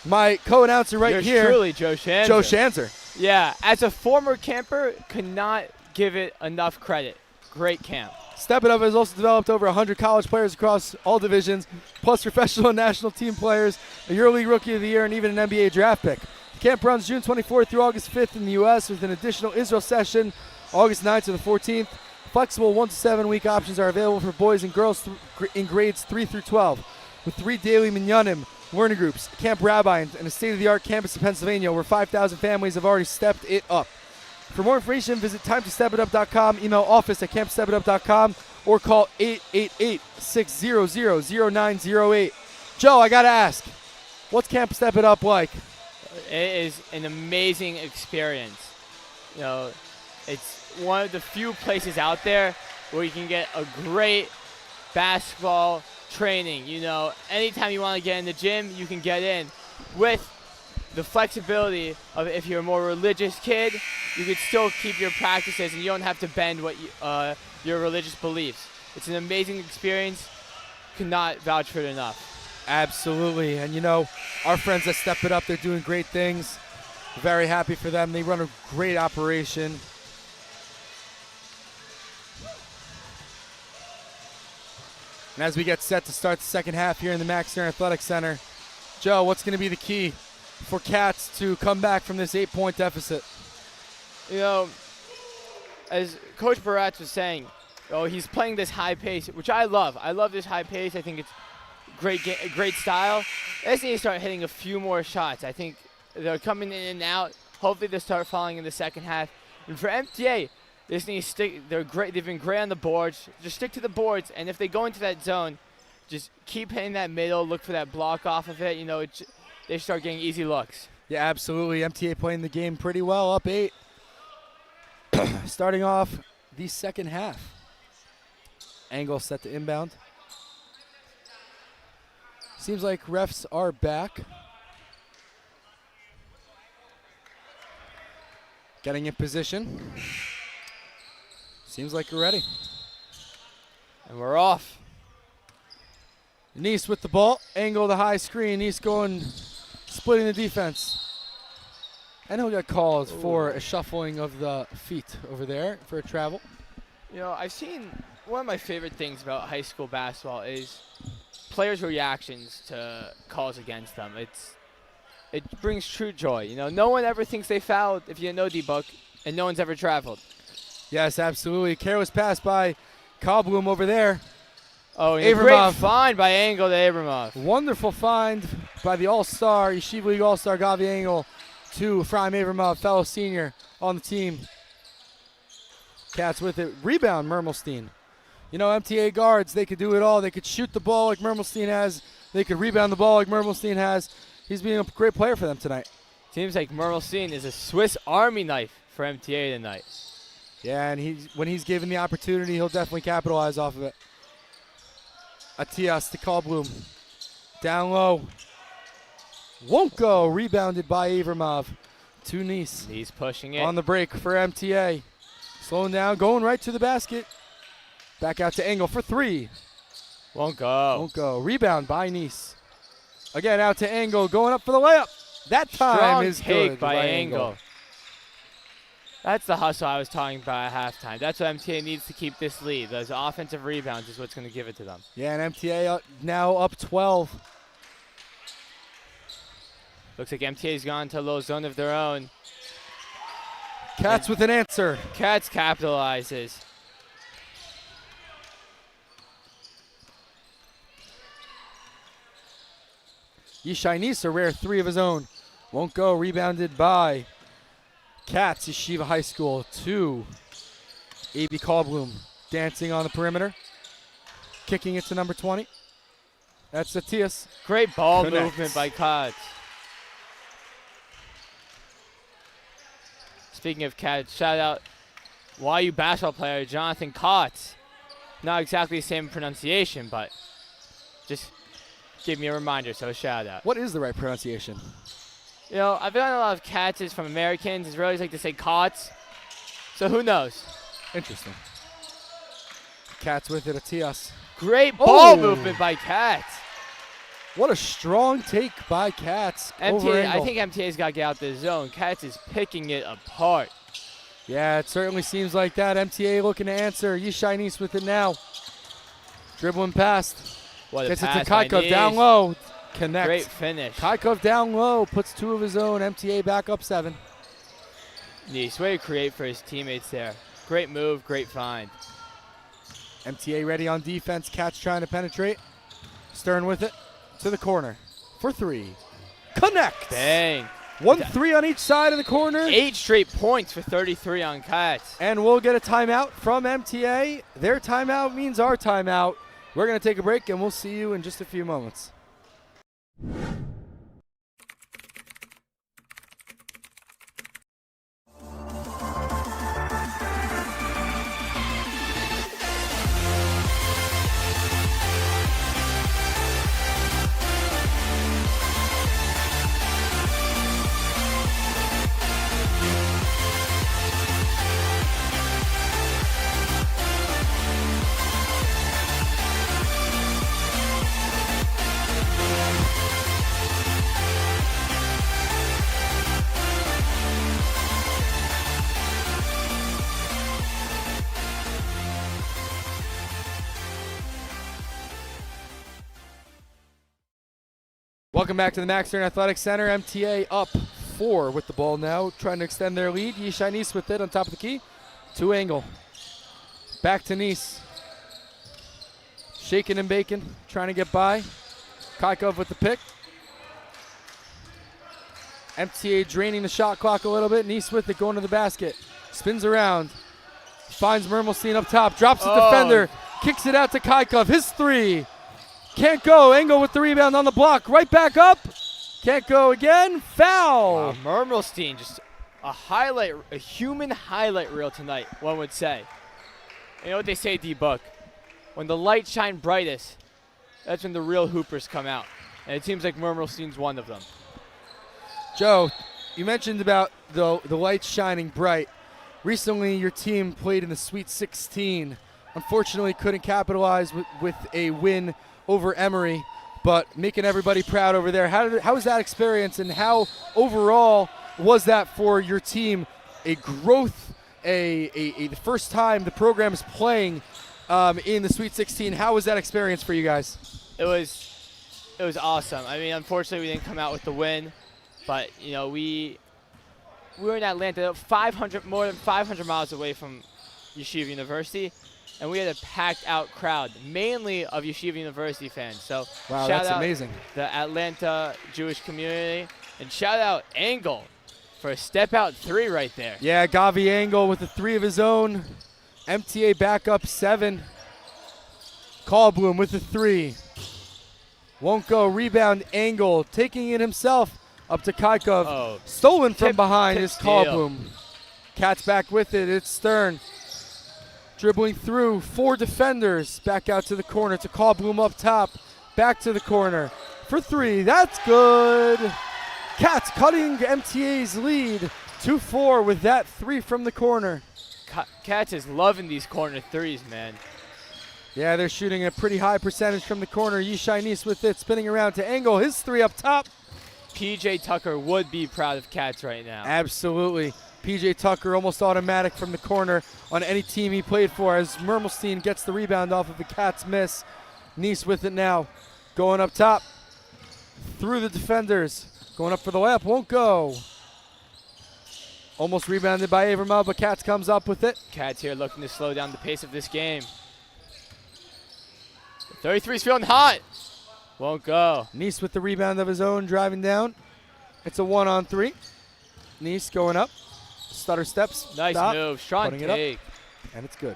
my co-announcer right here, truly, Joe Shanzer. Joe Shanzer. Yeah, as a former camper, could not give it enough credit. Great camp. Step It Up has also developed over 100 college players across all divisions, plus professional and national team players, a EuroLeague Rookie of the Year, and even an NBA draft pick. Camp runs June 24th through August 5th in the U.S. with an additional Israel session August 9th to the 14th. Flexible 1 to 7 week options are available for boys and girls in grades 3 through 12, with 3 daily minyanim learning groups, Camp Rabbi, and a state-of-the-art campus in Pennsylvania where 5,000 families have already stepped it up. For more information, visit timetostepitup.com, email office@campstepitup.com, or call 888-600-0908. Joe, I got to ask, what's Camp Step It Up like? It is an amazing experience. You know, it's one of the few places out there where you can get a great basketball training. You know, anytime you want to get in the gym, you can get in with the flexibility of if you're a more religious kid, you could still keep your practices and you don't have to bend what your religious beliefs. It's an amazing experience. Could not vouch for it enough. Absolutely. And, you know, our friends that Step It Up, they're doing great things. Very happy for them. They run a great operation. And as we get set to start the second half here in the Max Stern Athletic Center, Joe, what's going to be the key for Katz to come back from this 8-point deficit? You know, as Coach Baratz was saying, he's playing this high pace, which I love. I love this high pace. I think it's great style. They just need to start hitting a few more shots. I think they're coming in and out. Hopefully they start falling in the second half. And for MTA, they just need to stick. They're great. They've been great on the boards. Just stick to the boards, and if they go into that zone, just keep hitting that middle. Look for that block off of it. You know, they start getting easy looks. Yeah, absolutely. MTA playing the game pretty well, up 8. Starting off the second half. Angle set to inbound. Seems like refs are back. Getting in position. Seems like we're ready. And we're off. Nice with the ball. Angle the high screen. Nice going, splitting the defense. And he'll get called for a shuffling of the feet over there for a travel. You know, I've seen one of my favorite things about high school basketball is players' reactions to calls against them. It brings true joy. You know, no one ever thinks they fouled if you know D-Book, and no one's ever traveled. Yes, absolutely. Careless pass by Kalblum over there. Oh, and a great find by Angle to Abramov. Wonderful find by the All-Star, Yeshiva League All-Star Gavi Angle to Ephraim Abramov, fellow senior on the team. Katz with it. Rebound, Mermelstein. You know, MTA guards, they could do it all. They could shoot the ball like Mermelstein has. They could rebound the ball like Mermelstein has. He's being a great player for them tonight. Seems like Mermelstein is a Swiss Army knife for MTA tonight. Yeah, and when he's given the opportunity, he'll definitely capitalize off of it. Atias to Kalblum. Down low. Won't go. Rebounded by Avramov. To Nice. He's pushing it. On the break for MTA. Slowing down, going right to the basket. Back out to Angle for 3. Won't go. Won't go. Rebound by Nice. Again, out to Angle, going up for the layup. That time Strong is take good by Angle. That's the hustle I was talking about at halftime. That's what MTA needs to keep this lead. Those offensive rebounds is what's going to give it to them. Yeah, and MTA now up 12. Looks like MTA's gone to a low zone of their own. Katz with an answer. Katz capitalizes. Yishai Nice, a rare 3 of his own. Won't go. Rebounded by Katz, Yeshiva High School. 2. A.B. Kalblum dancing on the perimeter. Kicking it to number 20. That's Atias. Great ball Connects. movement by Katz. Speaking of Katz, shout out YU basketball player Jonathan Katz. Not exactly the same pronunciation, but just give me a reminder, so shout out. What is the right pronunciation? You know, I've gotten a lot of Katzes from Americans. Israelis like to say Katz, so who knows? Interesting. Katz with it, Atias. Great ball movement by Katz. What a strong take by Katz. MTA, I think MTA's got to get out the zone. Katz is picking it apart. Yeah, it certainly seems like that. MTA looking to answer. Yishai Nice with it now. Dribbling past. What a Gets pass it to Kaikov by down Nice. low. Connects. Great finish. Kaikov down low. Puts 2 of his own. MTA back up 7. Nice way to create for his teammates there. Great move, great find. MTA ready on defense. Katz trying to penetrate. Stern with it. To the corner. For 3. Connect. Bang. 1 3 on each side of the corner. 8 straight points for 33 on Katz. And we'll get a timeout from MTA. Their timeout means our timeout. We're going to take a break, and we'll see you in just a few moments. Welcome back to the Max Stern Athletic Center. MTA up 4 with the ball now, trying to extend their lead. Yishai Nice with it on top of the key. To Engel. Back to Nice. Shaking and baking, trying to get by. Kaikov with the pick. MTA draining the shot clock a little bit. Nice with it, going to the basket. Spins around. Finds Mermelstein up top. Drops the defender. Kicks it out to Kaikov. His 3. Can't go. Engel with the rebound on the block. Right back up. Can't go again. Foul. Wow, Mermelstein, just a human highlight reel tonight, one would say. You know what they say, D-Buck? When the lights shine brightest, that's when the real hoopers come out. And it seems like Mermelstein's one of them. Joe, you mentioned about the lights shining bright. Recently, your team played in the Sweet 16. Unfortunately, couldn't capitalize with a win over Emory, but making everybody proud over there. How was that experience, and how overall was that for your team? A growth, the first time the program is playing in the Sweet 16. How was that experience for you guys? It was awesome. I mean, unfortunately, we didn't come out with the win, but you know we were in Atlanta, more than 500 miles away from Yeshiva University. And we had a packed-out crowd, mainly of Yeshiva University fans. So wow, shout that's out amazing. The Atlanta Jewish community, and shout out Engel for a step-out 3 right there. Yeah, Gavi Engel with a 3 of his own. MTA back up 7. Callbloom with a 3. Won't go. Rebound Engel taking it himself up to Kaikov. Oh. Stolen from behind is steal. Callbloom. Katz back with it. It's Stern. Dribbling through 4 defenders. Back out to the corner to Callbloom up top. Back to the corner for 3. That's good. Katz cutting MTA's lead. 2-4 with that 3 from the corner. Katz is loving these corner 3s, man. Yeah, they're shooting a pretty high percentage from the corner. Yishai Nice with it, spinning around to Engel. His 3 up top. PJ Tucker would be proud of Katz right now. Absolutely. PJ Tucker almost automatic from the corner on any team he played for, as Mermelstein gets the rebound off of the Katz miss. Nice with it now. Going up top. Through the defenders. Going up for the layup. Won't go. Almost rebounded by Avermel, but Katz comes up with it. Katz here looking to slow down the pace of this game. 33's feeling hot. Won't go. Nice with the rebound of his own, driving down. It's a 1-on-3. Nice going up. Stutter steps. Nice stop, move. Strong putting take. It up, and it's good.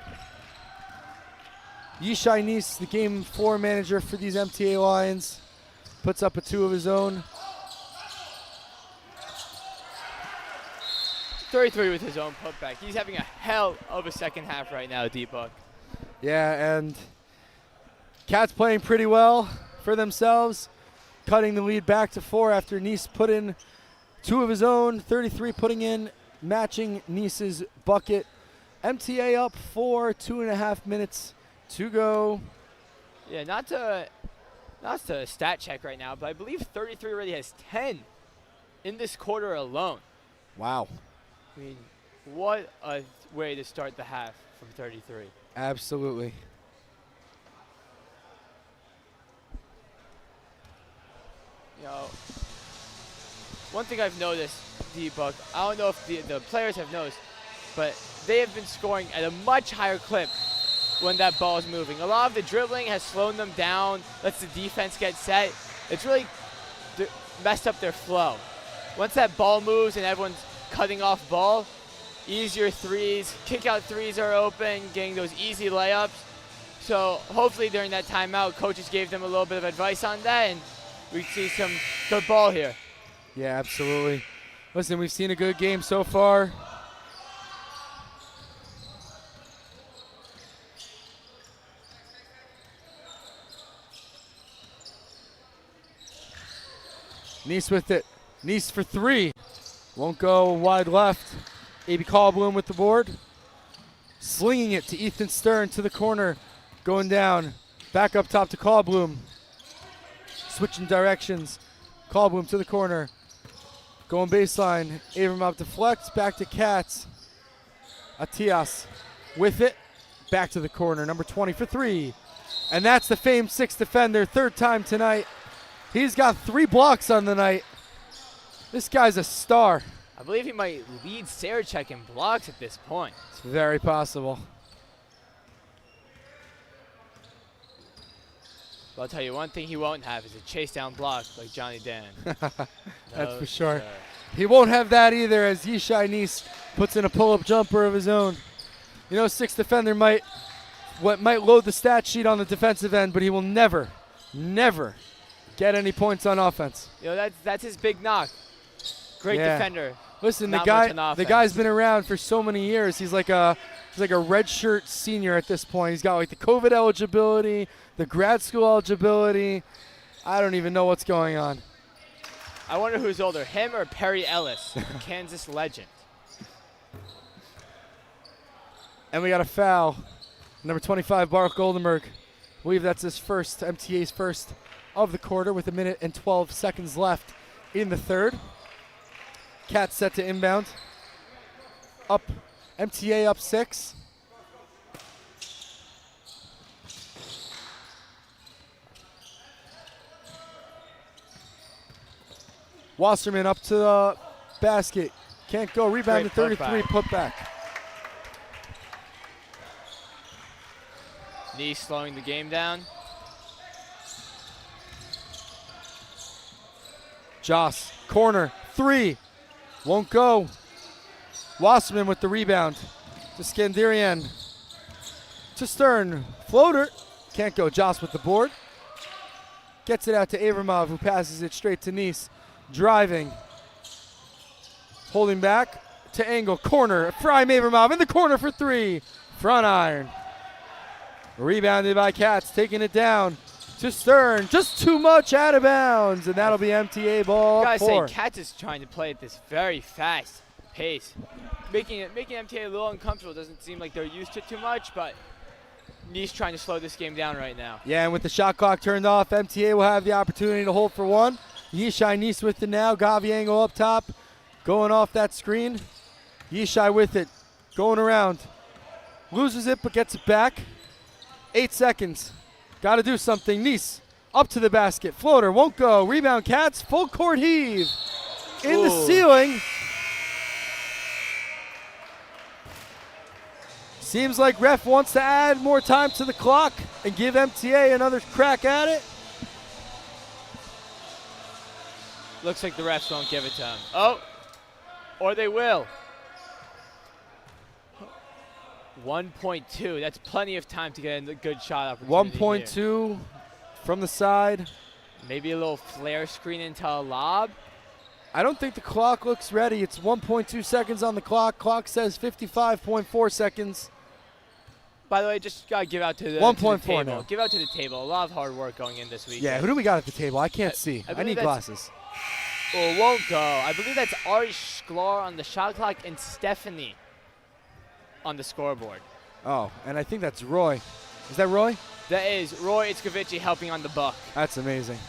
Yishai Nice, the game 4 manager for these MTA Lions, puts up a 2 of his own. 33 with his own putback. He's having a hell of a second half right now, D-Buck. Yeah, and Katz playing pretty well for themselves, cutting the lead back to 4 after Nice put in 2 of his own. 33 putting in, matching Nice's bucket. MTA up 4, 2.5 minutes to go. Yeah, not to stat check right now, but I believe 33 already has 10 in this quarter alone. Wow. I mean, what a way to start the half from 33. Absolutely. You know, one thing I've noticed, D-Buck, I don't know if the players have noticed, but they have been scoring at a much higher clip when that ball is moving. A lot of the dribbling has slowed them down, lets the defense get set. It's really messed up their flow. Once that ball moves and everyone's cutting off ball, easier 3s, kick out 3s are open, getting those easy layups. So hopefully during that timeout, coaches gave them a little bit of advice on that, and we see some good ball here. Yeah, absolutely. Listen, we've seen a good game so far. Nice with it. Nice for 3. Won't go wide left. A.B. Callbloom with the board. Slinging it to Ethan Stern to the corner. Going down. Back up top to Callbloom. Switching directions. Callbloom to the corner. Going baseline. Avermel deflects. Back to Katz. Atias with it. Back to the corner. Number 20 for 3. And that's the famed 6th defender. 3rd time tonight. He's got 3 blocks on the night. This guy's a star. I believe he might lead Sarachek in blocks at this point. It's very possible. But I'll tell you one thing he won't have is a chase down block like Johnny Dan. That's for sure. He won't have that either as Yishai Nice puts in a pull-up jumper of his own. You know, 6th defender might load the stat sheet on the defensive end, but he will never get any points on offense. You know, that's his big knock. Great defender. Listen, Not the much on offense. guy's been around for so many years. He's like a redshirt senior at this point. He's got like the COVID eligibility, the grad school eligibility. I don't even know what's going on. I wonder who's older, him or Perry Ellis, Kansas legend. And we got a foul. Number 25, Baruch Goldenberg. I believe that's his first, MTA's first of the quarter with 1 minute and 12 seconds left in the third. Katz set to inbound. Up, MTA up 6. Wasserman up to the basket. Can't go. Rebound to 33. Putback. Nice slowing the game down. Joss, corner, 3. Won't go. Wasserman with the rebound. To Skandarian. To Stern. Floater. Can't go. Joss with the board. Gets it out to Avramov, who passes it straight to Nice. Driving. Holding back to Engel. Corner. Fry Avramov in the corner for 3. Front iron. Rebounded by Katz. Taking it down to Stern. Just too much out of bounds. And that'll be MTA ball. I gotta 4. say, Katz is trying to play at this very fast pace. Making MTA a little uncomfortable. Doesn't seem like they're used to it too much, but Nice trying to slow this game down right now. Yeah, and with the shot clock turned off, MTA will have the opportunity to hold for 1. Yishai Nice with it now. Gaviango up top. Going off that screen. Yishai with it. Going around. Loses it, but gets it back. 8 seconds. Got to do something. Nice up to the basket. Floater won't go. Rebound Katz. Full court heave. In the ceiling. Seems like ref wants to add more time to the clock and give MTA another crack at it. Looks like the refs won't give it to him. Oh, or they will. 1.2. That's plenty of time to get a good shot opportunity. 1.2 from the side. Maybe a little flare screen into a lob. I don't think the clock looks ready. It's 1.2 seconds on the clock. Clock says 55.4 seconds. By the way, just gotta give out to the 1.4 now. Give out to the table. A lot of hard work going in this week. Yeah, who do we got at the table? I can't see. I need glasses. Oh, won't go. I believe that's Ari Sklar on the shot clock and Stephanie on the scoreboard. Oh, and I think that's Roy. Is that Roy? That is Roy Itzkovici helping on the buck. That's amazing.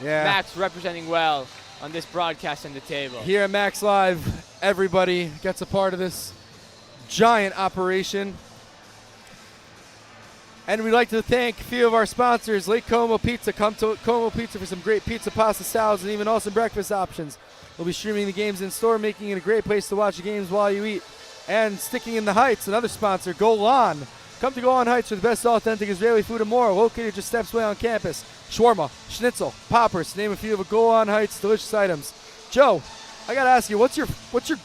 Yeah. Max representing well on this broadcast and the table. Here at MacsLive, everybody gets a part of this giant operation. And we'd like to thank a few of our sponsors, Lake Como Pizza. Come to Como Pizza for some great pizza, pasta, salads, and even awesome breakfast options. We'll be streaming the games in store, making it a great place to watch the games while you eat. And Sticking in the Heights, another sponsor, Golan. Come to Golan Heights for the best authentic Israeli food and more, located just steps away on campus. Shawarma, schnitzel, poppers, to name a few of the Golan Heights delicious items. Joe, I gotta ask you, what's your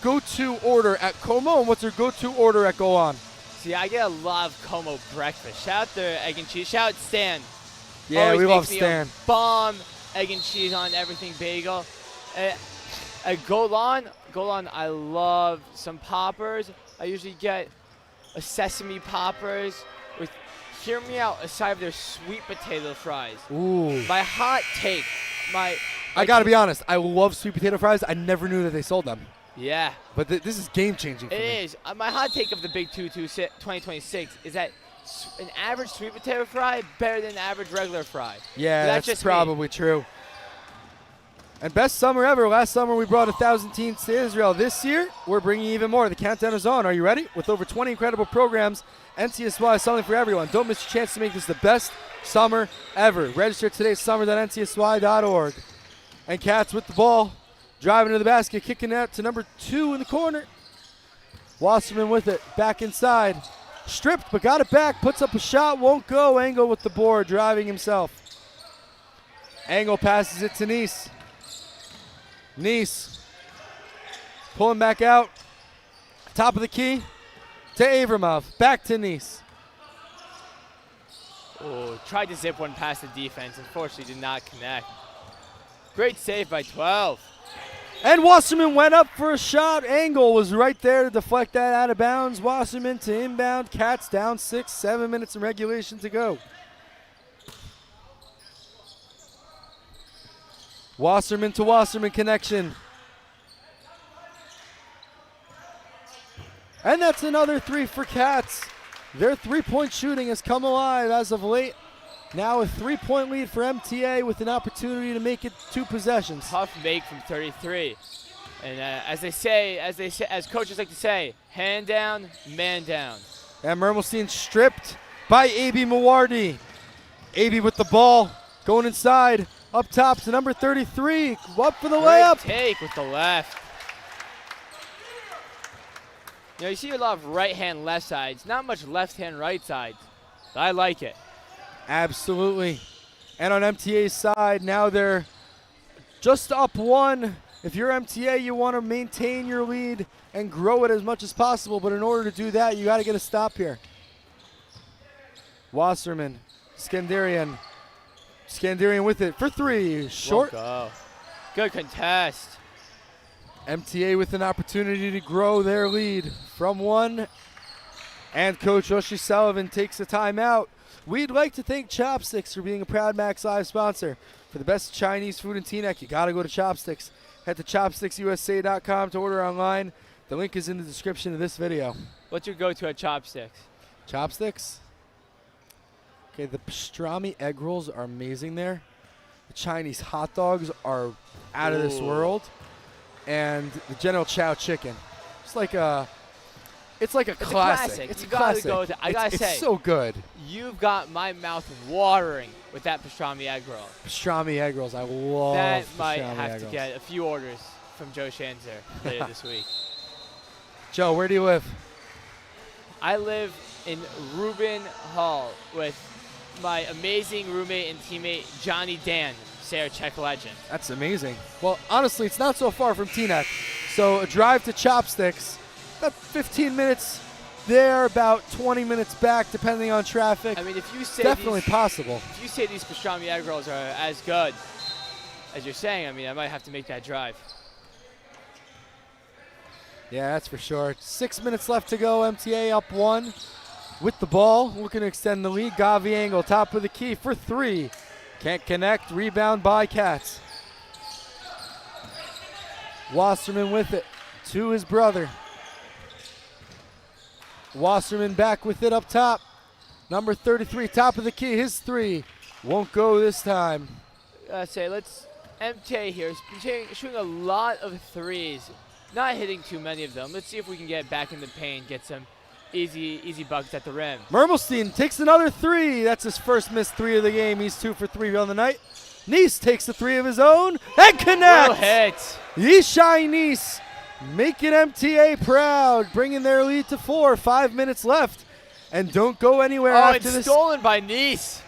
go-to order at Como, and what's your go-to order at Golan? See, I get a lot of Como breakfast. Shout out to Egg and Cheese. Shout out Stan. Yeah, Always we love makes me Stan. a bomb egg and cheese on everything bagel. At Golan, I love some poppers. I usually get a sesame poppers with, hear me out, a side of their sweet potato fries. Ooh. My hot take, I gotta be honest, I love sweet potato fries. I never knew that they sold them. Yeah. But this is game-changing for me. It is. My hot take of the Big 2026 is that an average sweet potato fry better than an average regular fry. Yeah, That's that's just probably true. And best summer ever. Last summer we brought 1,000 teens to Israel. This year we're bringing even more. The countdown is on. Are you ready? With over 20 incredible programs NTSY is something for everyone. Don't miss your chance to make this the best summer ever. Register today, summer.ntsy.org. And Katz with the ball, driving to the basket, kicking out to number 2 in the corner. Wasserman with it, back inside. Stripped, but got it back, puts up a shot, won't go. Engel with the board, driving himself. Engel passes it to Nice. Nice pulling back out. Top of the key to Avramov. Back to Nice. Oh, tried to zip one past the defense. Unfortunately, did not connect. Great save by 12. And Wasserman went up for a shot. Engel was right there to deflect that out of bounds. Wasserman to inbound. Katz down 6, 7 minutes in regulation to go. Wasserman to Wasserman connection. And that's another 3 for Katz. Their three-point shooting has come alive as of late. Now a 3-point lead for MTA with an opportunity to make it 2 possessions. Tough make from 33. And as coaches like to say, hand down, man down. And Mermelstein stripped by A.B. Mawardi. A.B. with the ball, going inside, up top to number 33, up for the layup. Take with the left. You know, you see a lot of right-hand left sides, not much left-hand right sides. But I like it. Absolutely. And on MTA's side, now they're just up 1. If you're MTA, you want to maintain your lead and grow it as much as possible. But in order to do that, you got to get a stop here. Wasserman, Skandarian. Skandarian with it for 3. Short. Go. Good contest. MTA with an opportunity to grow their lead from 1. And Coach Oshie Sullivan takes a timeout. We'd like to thank Chopsticks for being a proud MacsLive sponsor. For the best Chinese food in Teaneck, you got to go to Chopsticks. Head to chopsticksusa.com to order online. The link is in the description of this video. What's your go-to at Chopsticks? Chopsticks? Okay, the pastrami egg rolls are amazing there. The Chinese hot dogs are out of this world. And the General Chow chicken. It's like a classic. It's a classic. I gotta say, it's so good. You've got my mouth watering with that pastrami egg roll. Pastrami egg rolls, I love That pastrami might egg have to rolls. get a few orders from Joe Shanzer later this week. Joe, where do you live? I live in Rubin Hall with my amazing roommate and teammate Johnny Dan, Sarachek legend. That's amazing. Well, honestly, it's not so far from Teaneck. So a drive to Chopsticks, about 15 minutes there, about 20 minutes back, depending on traffic. I mean, if you say definitely possible. If you say these pastrami egg rolls are as good as you're saying, I mean, I might have to make that drive. Yeah, that's for sure. 6 minutes left to go. MTA up 1 with the ball, looking to extend the lead. Gavi Engel, top of the key for 3. Can't connect. Rebound by Katz. Wasserman with it to his brother. Wasserman back with it up top. Number 33, top of the key. His 3 won't go this time. MTA here is shooting a lot of 3s, not hitting too many of them. Let's see if we can get back in the paint, get some easy buckets at the rim. Mermelstein takes another 3. That's his first missed 3 of the game. He's 2 for 3 on the night. Nice takes the 3 of his own and connects. Well hit. Yishai Nice making MTA proud, bringing their lead to 4. 5 minutes left. And don't go anywhere after this. Stolen by Nice.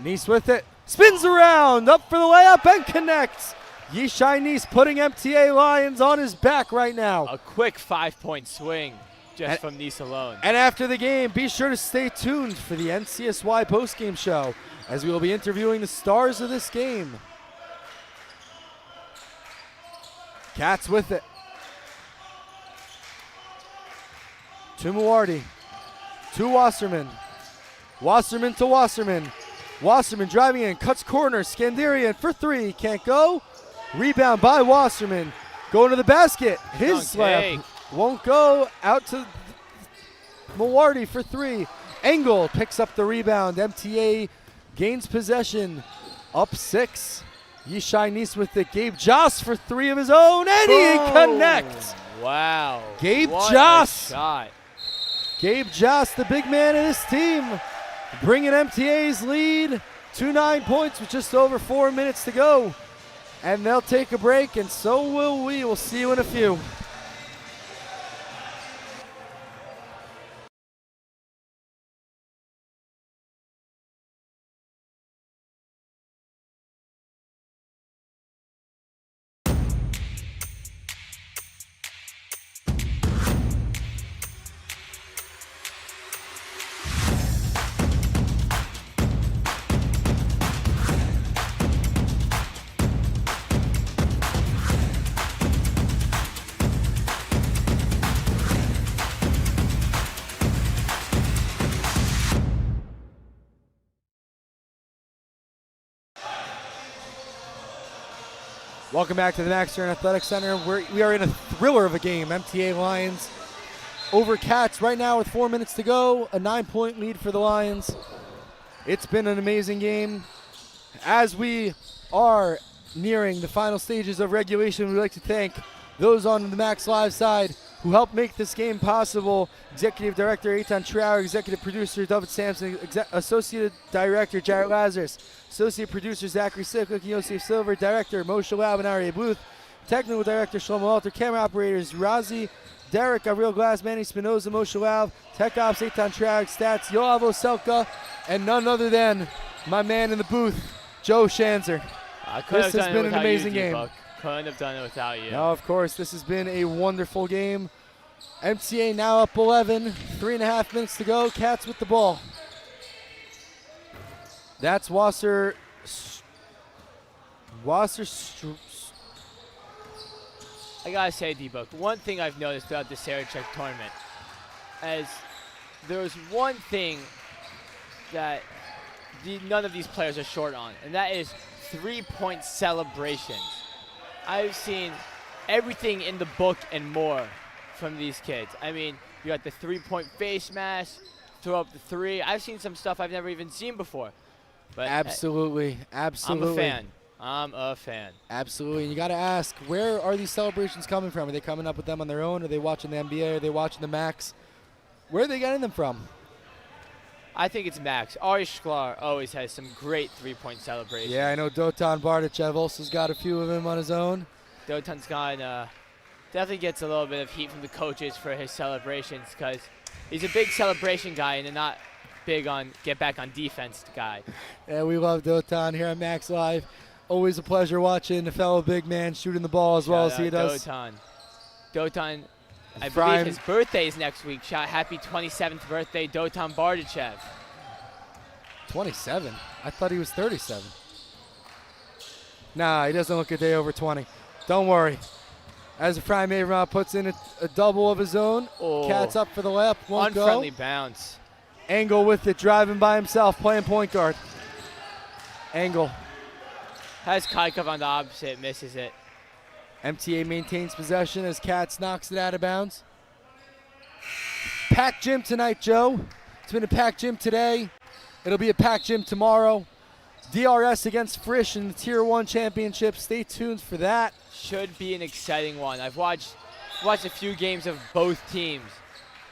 Nice with it. Spins around, up for the layup and connects. Yishai Nice putting MTA Lions on his back right now. A quick 5-point swing just from Nice alone. And after the game, be sure to stay tuned for the NCSY postgame show, as we will be interviewing the stars of this game. Katz with it. To Muardi. To Wasserman. Wasserman to Wasserman. Wasserman driving in, cuts corner. Skandarian for 3. Can't go. Rebound by Wasserman. Going to the basket. His slap won't go. Out to Muardi for 3. Engel picks up the rebound. MTA gains possession. Up 6. Yishai Nice with it. Gabe Joss for 3 of his own. And he connects. Wow. Gabe what Joss. A shot. Gabe Jost, the big man of this team, bringing MTA's lead to 9 points with just over 4 minutes to go. And they'll take a break, and so will we. We'll see you in a few. Welcome back to the Max Stern Athletic Center. We are in a thriller of a game. MTA Lions over Katz right now with 4 minutes to go. A 9-point lead for the Lions. It's been an amazing game. As we are nearing the final stages of regulation, we'd like to thank those on the MacsLive side who helped make this game possible. Executive Director Eitan Trower, Executive Producer David Sampson, Associate Director Jarrett Lazarus, Associate Producer Zachary Siklik, Yosef Silver, Director Moshe Lab and Aryeh Booth, Technical Director Shlomo Alter, Camera Operators Razi, Derek, Avril Glass, Manny Spinoza, Moshe Lab, Tech Ops Eitan Trower, Stats Yoav Oselka, and none other than my man in the booth, Joe Shanzer. This has been an amazing game. Couldn't have done it without you. No, of course, this has been a wonderful game. MTA now up 11, 3.5 minutes to go. Katz with the ball. That's Wasser. I gotta say, D-Book, one thing I've noticed throughout the Sarachek tournament is there's one thing that none of these players are short on, and that is 3-point celebrations. I've seen everything in the book and more from these kids. I mean, you got the 3-point face mask, throw up the 3. I've seen some stuff I've never even seen before. But Absolutely. I'm a fan. Absolutely. And you got to ask, where are these celebrations coming from? Are they coming up with them on their own? Are they watching the NBA? Are they watching the Macs? Where are they getting them from? I think it's Max. Ari Shklar always has some great 3-point celebrations. Yeah, I know Dotan Bardachev also's got a few of them on his own. Dotan's gone, definitely gets a little bit of heat from the coaches for his celebrations because he's a big celebration guy and not big on get back on defense guy. Yeah, we love Dotan here on MacsLive. Always a pleasure watching the fellow big man shooting the ball as well as he does. Dotan, I believe his birthday is next week. Happy 27th birthday, Dotan Bardachev. 27? I thought he was 37. Nah, he doesn't look a day over 20. Don't worry. As Ephraim Avron puts in a double of his own. Katz up for the layup, won't go. Unfriendly bounce. Engel with it, driving by himself, playing point guard. Engel. Has Kaikov on the opposite, misses it. MTA maintains possession as Katz knocks it out of bounds. Packed gym tonight, Joe. It's been a packed gym today. It'll be a packed gym tomorrow. DRS against Frisch in the Tier 1 Championship. Stay tuned for that. Should be an exciting one. I've watched a few games of both teams.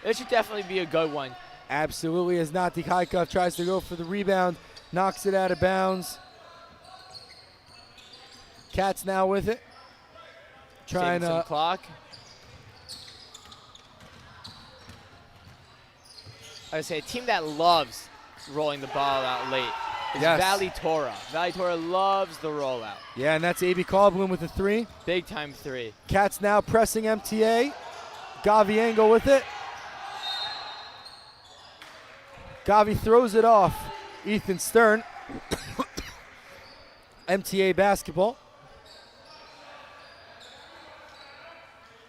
It should definitely be a good one. Absolutely, as Nati Kaikov tries to go for the rebound, knocks it out of bounds. Katz now with it. Trying some clock. I would say a team that loves rolling the ball out late is Valley Torah. Valley Torah loves the rollout. Yeah, and that's A.B. Caldwin with a 3. Big time 3. Katz now pressing MTA. Gavi Engel with it. Gavi throws it off. Ethan Stern. MTA basketball.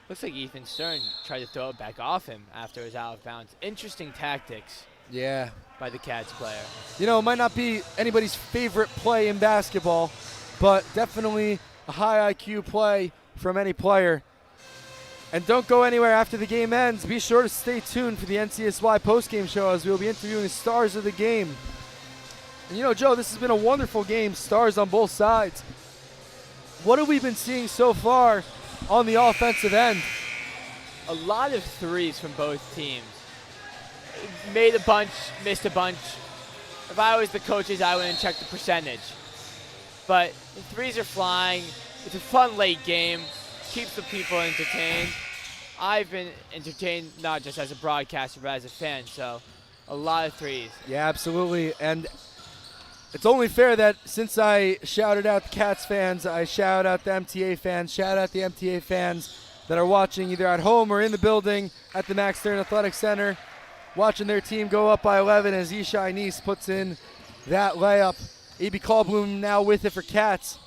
Looks like Ethan Stern tried to throw it back off him after it was out of bounds. Interesting tactics. Yeah. By the Katz player. You know, it might not be anybody's favorite play in basketball, but definitely a high IQ play from any player. And don't go anywhere after the game ends. Be sure to stay tuned for the NCSY postgame show as we'll be interviewing the stars of the game. And you know, Joe, this has been a wonderful game. Stars on both sides. What have we been seeing so far on the offensive end? A lot of threes from both teams. made a bunch, missed a bunch. If I was the coaches, I wouldn't check the percentage. But the threes are flying. It's a fun late game. Keeps the people entertained. I've been entertained not just as a broadcaster, but as a fan. So a lot of threes. Yeah, absolutely. And it's only fair that since I shouted out the Katz fans, I shout out the MTA fans, shout out the MTA fans that are watching either at home or in the building at the Max Stern Athletic Center, watching their team go up by 11 as Yishai Nice puts in that layup. A.B. Callbloom now with it for Katz.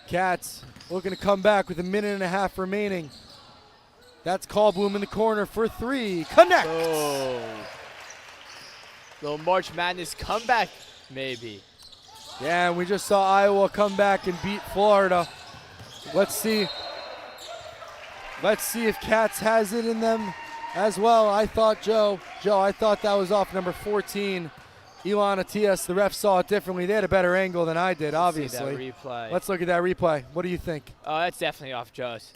Katz looking to come back with 1.5 minutes remaining. That's Callbloom in the corner for 3. Connect! Oh. Little March Madness comeback, maybe. Yeah, and we just saw Iowa come back and beat Florida. Let's see. Let's see if Katz has it in them as well. I thought, Joe, I thought that was off number 14. Elon Atias, the ref saw it differently. They had a better angle than I did, obviously. See that replay. Let's look at that replay. What do you think? Oh, that's definitely off Joe's.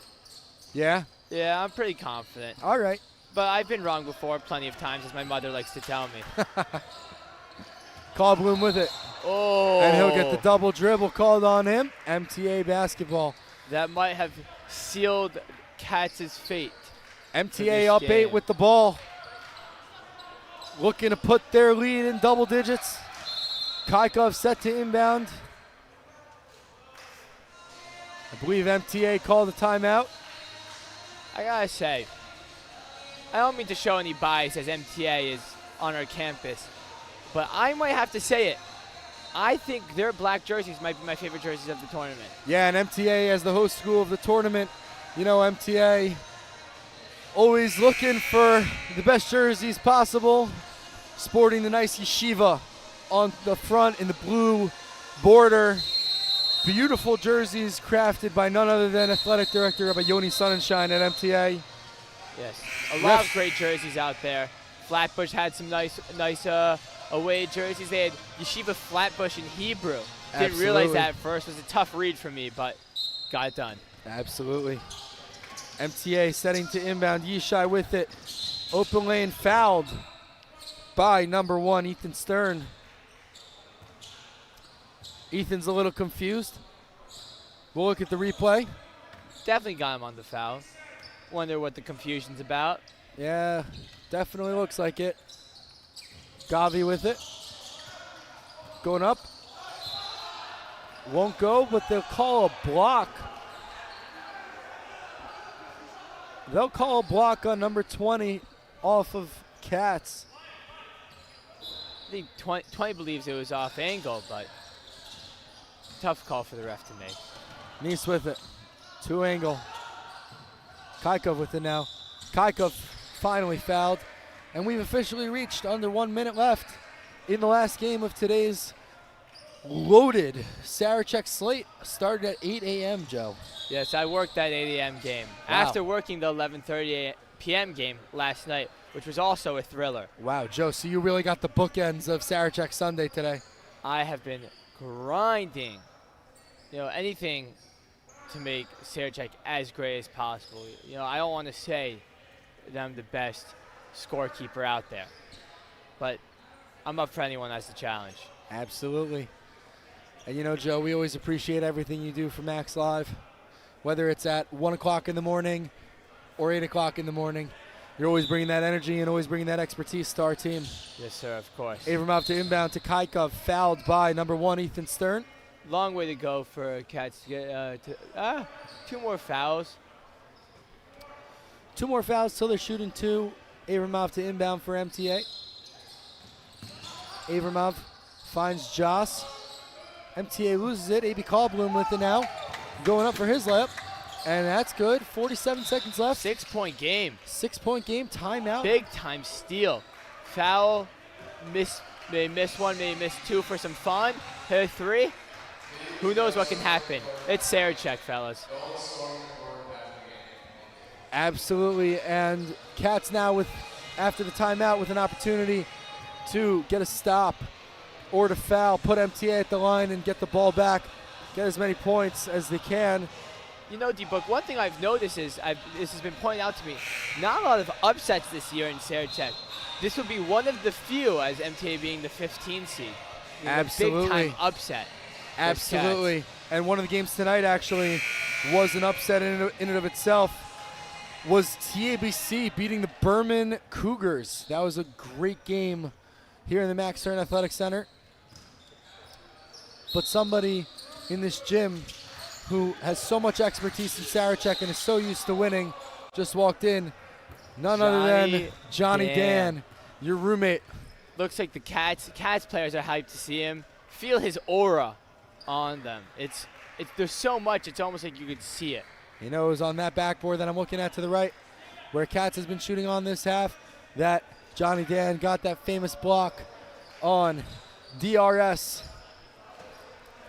Yeah? Yeah, I'm pretty confident. All right. But I've been wrong before plenty of times, as my mother likes to tell me. Callbloom with it. Oh. And he'll get the double dribble called on him. MTA basketball. That might have sealed Katz's fate. MTA up 8 with the ball. Looking to put their lead in double digits. Kaikov set to inbound. I believe MTA called a timeout. I gotta say, I don't mean to show any bias as MTA is on our campus, but I might have to say it. I think their black jerseys might be my favorite jerseys of the tournament. Yeah, and MTA as the host school of the tournament, you know, MTA always looking for the best jerseys possible, sporting the nice yeshiva on the front in the blue border. Beautiful jerseys crafted by none other than athletic director Rabbi Yoni Sonnenschein at MTA. Yes, a lot of great jerseys out there. Flatbush had some nice away jerseys. They had Yeshiva Flatbush in Hebrew. Didn't realize that at first. It was a tough read for me, but got it done. Absolutely. MTA setting to inbound. Yishai with it. Open lane fouled by number 1, Ethan Stern. Ethan's a little confused. We'll look at the replay. Definitely got him on the foul. Wonder what the confusion's about. Yeah, definitely looks like it. Gavi with it. Going up. Won't go, but they'll call a block. They'll call a block on number 20 off of Katz. I think 20 believes it was off angle, but tough call for the ref to make. Nice with it. 2 angle. Kaikov with it now. Kaikov finally fouled. And we've officially reached under 1 minute left in the last game of today's loaded Sarachek slate. Started at 8 a.m., Joe. Yes, I worked that 8 a.m. game. Wow. After working the 11:30 p.m. game last night, which was also a thriller. Wow, Joe, so you really got the bookends of Sarachek Sunday today. I have been grinding, anything to make Sarachek as great as possible. I don't want to say that I'm the best scorekeeper out there, but I'm up for anyone as the challenge. Absolutely. And Joe, we always appreciate everything you do for MacsLive, whether it's at 1 o'clock in the morning or 8 o'clock in the morning. You're always bringing that energy and always bringing that expertise to our team. Yes, sir, of course. Avramov to inbound to Kaikov, fouled by number 1, Ethan Stern. Long way to go for Katz to get 2 more fouls. 2 more fouls till they're shooting 2. Avramov to inbound for MTA. Avramov finds Joss. MTA loses it. A.B. Callbloom with it now. Going up for his layup. And that's good. 47 seconds left. 6-point game. 6-point game. Timeout. Big time steal. Foul. They miss 1, maybe miss 2 for some fun. Hit a 3. Who knows what can happen? It's Sarachek, fellas. Absolutely. And Katz now after the timeout with an opportunity to get a stop or to foul, put MTA at the line and get the ball back, get as many points as they can. You know, D-Book, one thing I've noticed is, this has been pointed out to me, not a lot of upsets this year in Sarachek. This would be one of the few, as MTA being the 15 seed. Absolutely. A big-time upset. Absolutely. And one of the games tonight actually was an upset in and of itself. Was TABC beating the Berman Cougars. That was a great game here in the Max Stern Athletic Center. But somebody in this gym who has so much expertise in Sarachek and is so used to winning just walked in. None other than Johnny Dan, your roommate. Looks like the Katz players are hyped to see him. Feel his aura on them. There's so much, it's almost like you could see it. You know, it was on that backboard that I'm looking at to the right, where Katz has been shooting on this half, that Johnny Dan got that famous block on DRS,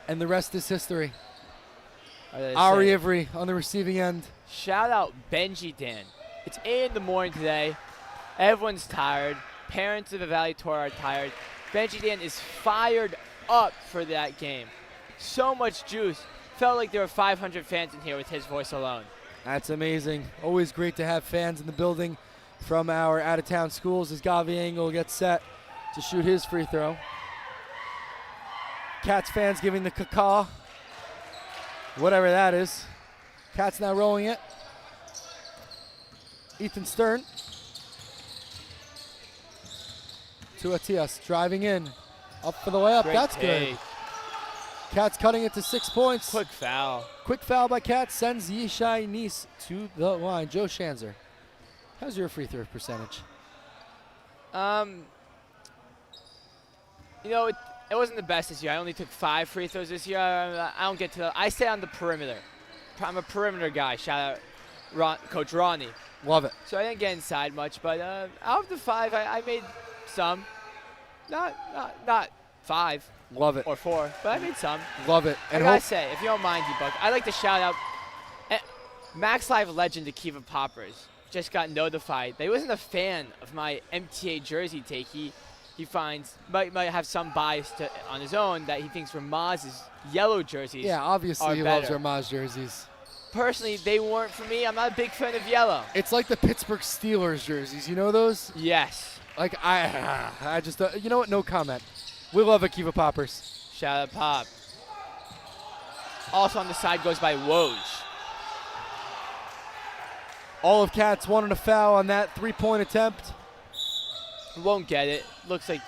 and the rest is history. Ari Ivry on the receiving end. Shout out Benji Dan. It's 8 in the morning today. Everyone's tired. Parents of the Valley Tour are tired. Benji Dan is fired up for that game. So much juice. Felt like there were 500 fans in here with his voice alone. That's amazing. Always great to have fans in the building from our out-of-town schools as Gavi Engel gets set to shoot his free throw. Katz fans giving the caca, whatever that is. Katz now rolling it. Ethan Stern to Atias, driving in, up for the layup. That's good. Katz cutting it to 6 points. Quick foul. Quick foul by Katz sends Yishai Nice to the line. Joe Schanzer, how's your free throw percentage? You know, it wasn't the best this year. I only took 5 free throws this year. I don't get to I stay on the perimeter. I'm a perimeter guy. Shout out Coach Ronnie. Love it. So I didn't get inside much, but out of the 5, I made some. Not 5. Love it. Or 4, but I made some. Love it. And I gotta say, if you don't mind, D-Buck, I'd like to shout out MacsLive legend Akiva Poppers. Just got notified that he wasn't a fan of my MTA jersey take. He might have some bias on his own that he thinks Ramaz's yellow jerseys. Yeah, obviously he better. loves Ramaz jerseys. Personally, they weren't for me. I'm not a big fan of yellow. It's like the Pittsburgh Steelers jerseys. You know those? Yes. Like I just you know what? No comment. We love Akiva Poppers. Shout out Pop. Also on the side goes by Woj. All of Katz wanted a foul on that 3-point attempt. Won't get it. Looks like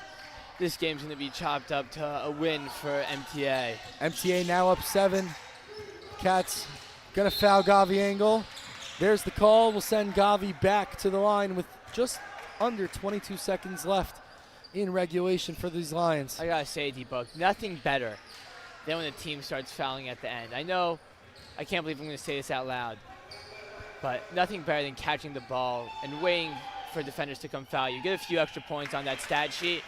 this game's going to be chopped up to a win for MTA. MTA now up 7. Katz going to foul Gavi Engel. There's the call. We'll send Gavi back to the line with just under 22 seconds left in regulation for these Lions. I got to say, D-Buck, nothing better than when a team starts fouling at the end. I know, I can't believe I'm going to say this out loud, but nothing better than catching the ball and waiting for defenders to come foul you. Get a few extra points on that stat sheet.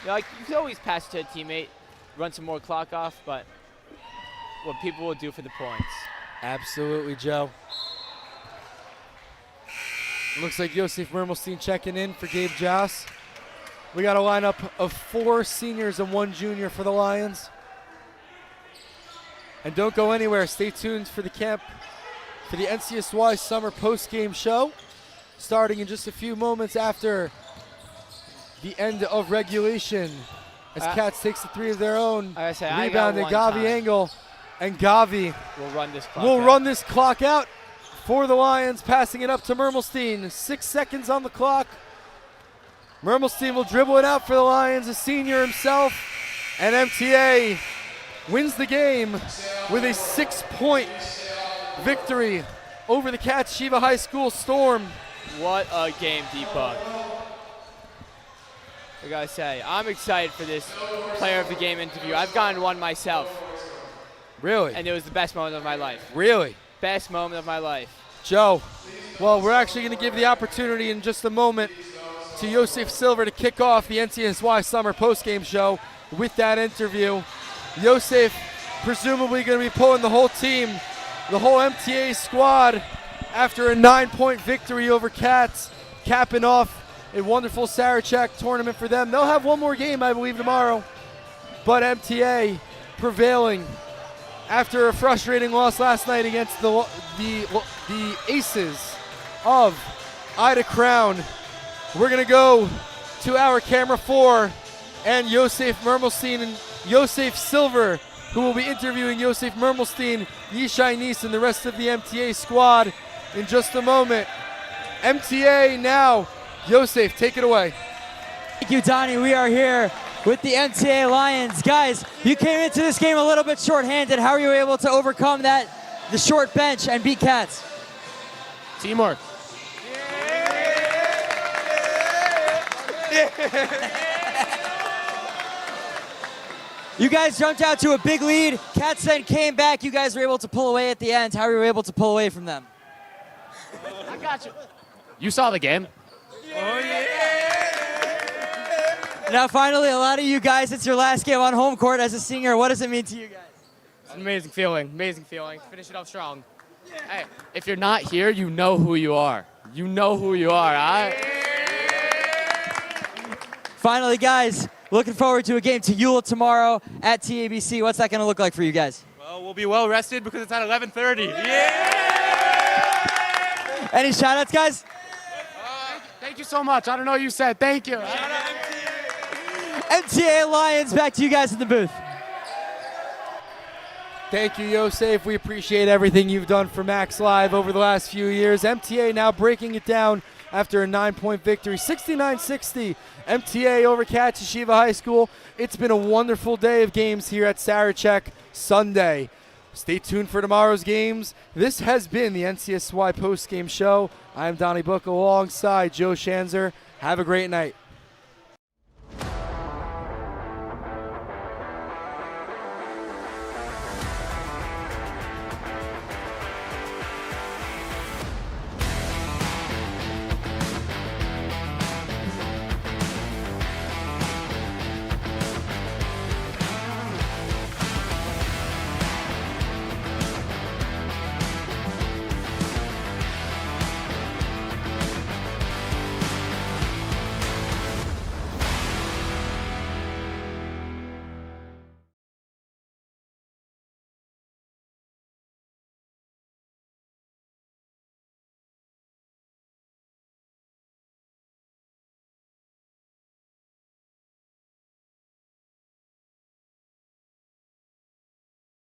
You know, like, you can always pass to a teammate, run some more clock off, but what people will do for the points. Absolutely, Joe. Looks like Yosef Mermelstein checking in for Gabe Joss. We got a lineup of 4 seniors and 1 junior for the Lions. And don't go anywhere. Stay tuned for the camp, for the NCSY Summer Postgame Show, starting in just a few moments after the end of regulation. As Katz takes the 3 of their own. Rebounded Gavi Engel. And Gavi will run this clock out for the Lions, passing it up to Mermelstein. 6 seconds on the clock. Mermelstein will dribble it out for the Lions, a senior himself. And MTA wins the game with a 6-point victory over the Katz Shiva High School Storm. What a game, D-Buck. I gotta say, I'm excited for this player of the game interview. I've gotten one myself. Really? And it was the best moment of my life. Really? Best moment of my life. Joe, well, we're actually going to give the opportunity in just a moment to Yosef Silver to kick off the NCSY Summer Postgame Show with that interview. Yosef presumably going to be pulling the whole team, the whole MTA squad, after a 9-point victory over Katz, capping off a wonderful Sarachek tournament for them. They'll have one more game, I believe, tomorrow, but MTA prevailing after a frustrating loss last night against the Aces of Ida Crown. We're going to go to our camera 4 and Yosef Mermelstein and Yosef Silver, who will be interviewing Yosef Mermelstein, Yishai Nice, and the rest of the MTA squad in just a moment. MTA now. Yosef, take it away. Thank you, Donnie. We are here with the MTA Lions. Guys, you came into this game a little bit short-handed. How were you able to overcome the short bench and beat Katz? Teamwork. You guys jumped out to a big lead. Katz then came back. You guys were able to pull away at the end. How were you able to pull away from them? I got you. You saw the game. Now, finally, a lot of you guys, it's your last game on home court as a senior. What does it mean to you guys? It's an amazing feeling. Amazing feeling. Finish it off strong. Hey, if you're not here, you know who you are. You know who you are, all right? Finally, guys, looking forward to a game to Eula tomorrow at TABC. What's that going to look like for you guys? Well, we'll be well rested because it's at 11:30. Yeah! Any shout-outs, guys? Thank you so much. I don't know what you said. Thank you. MTA Lions, back to you guys in the booth. Thank you, Yosef. We appreciate everything you've done for MacsLive over the last few years. MTA now breaking it down after a 9-point victory, 69-60. MTA over Katz High School. It's been a wonderful day of games here at Sarachek Sunday. Stay tuned for tomorrow's games. This has been the NCSY Postgame Show. I'm Donnie Book alongside Joe Shanzer. Have a great night.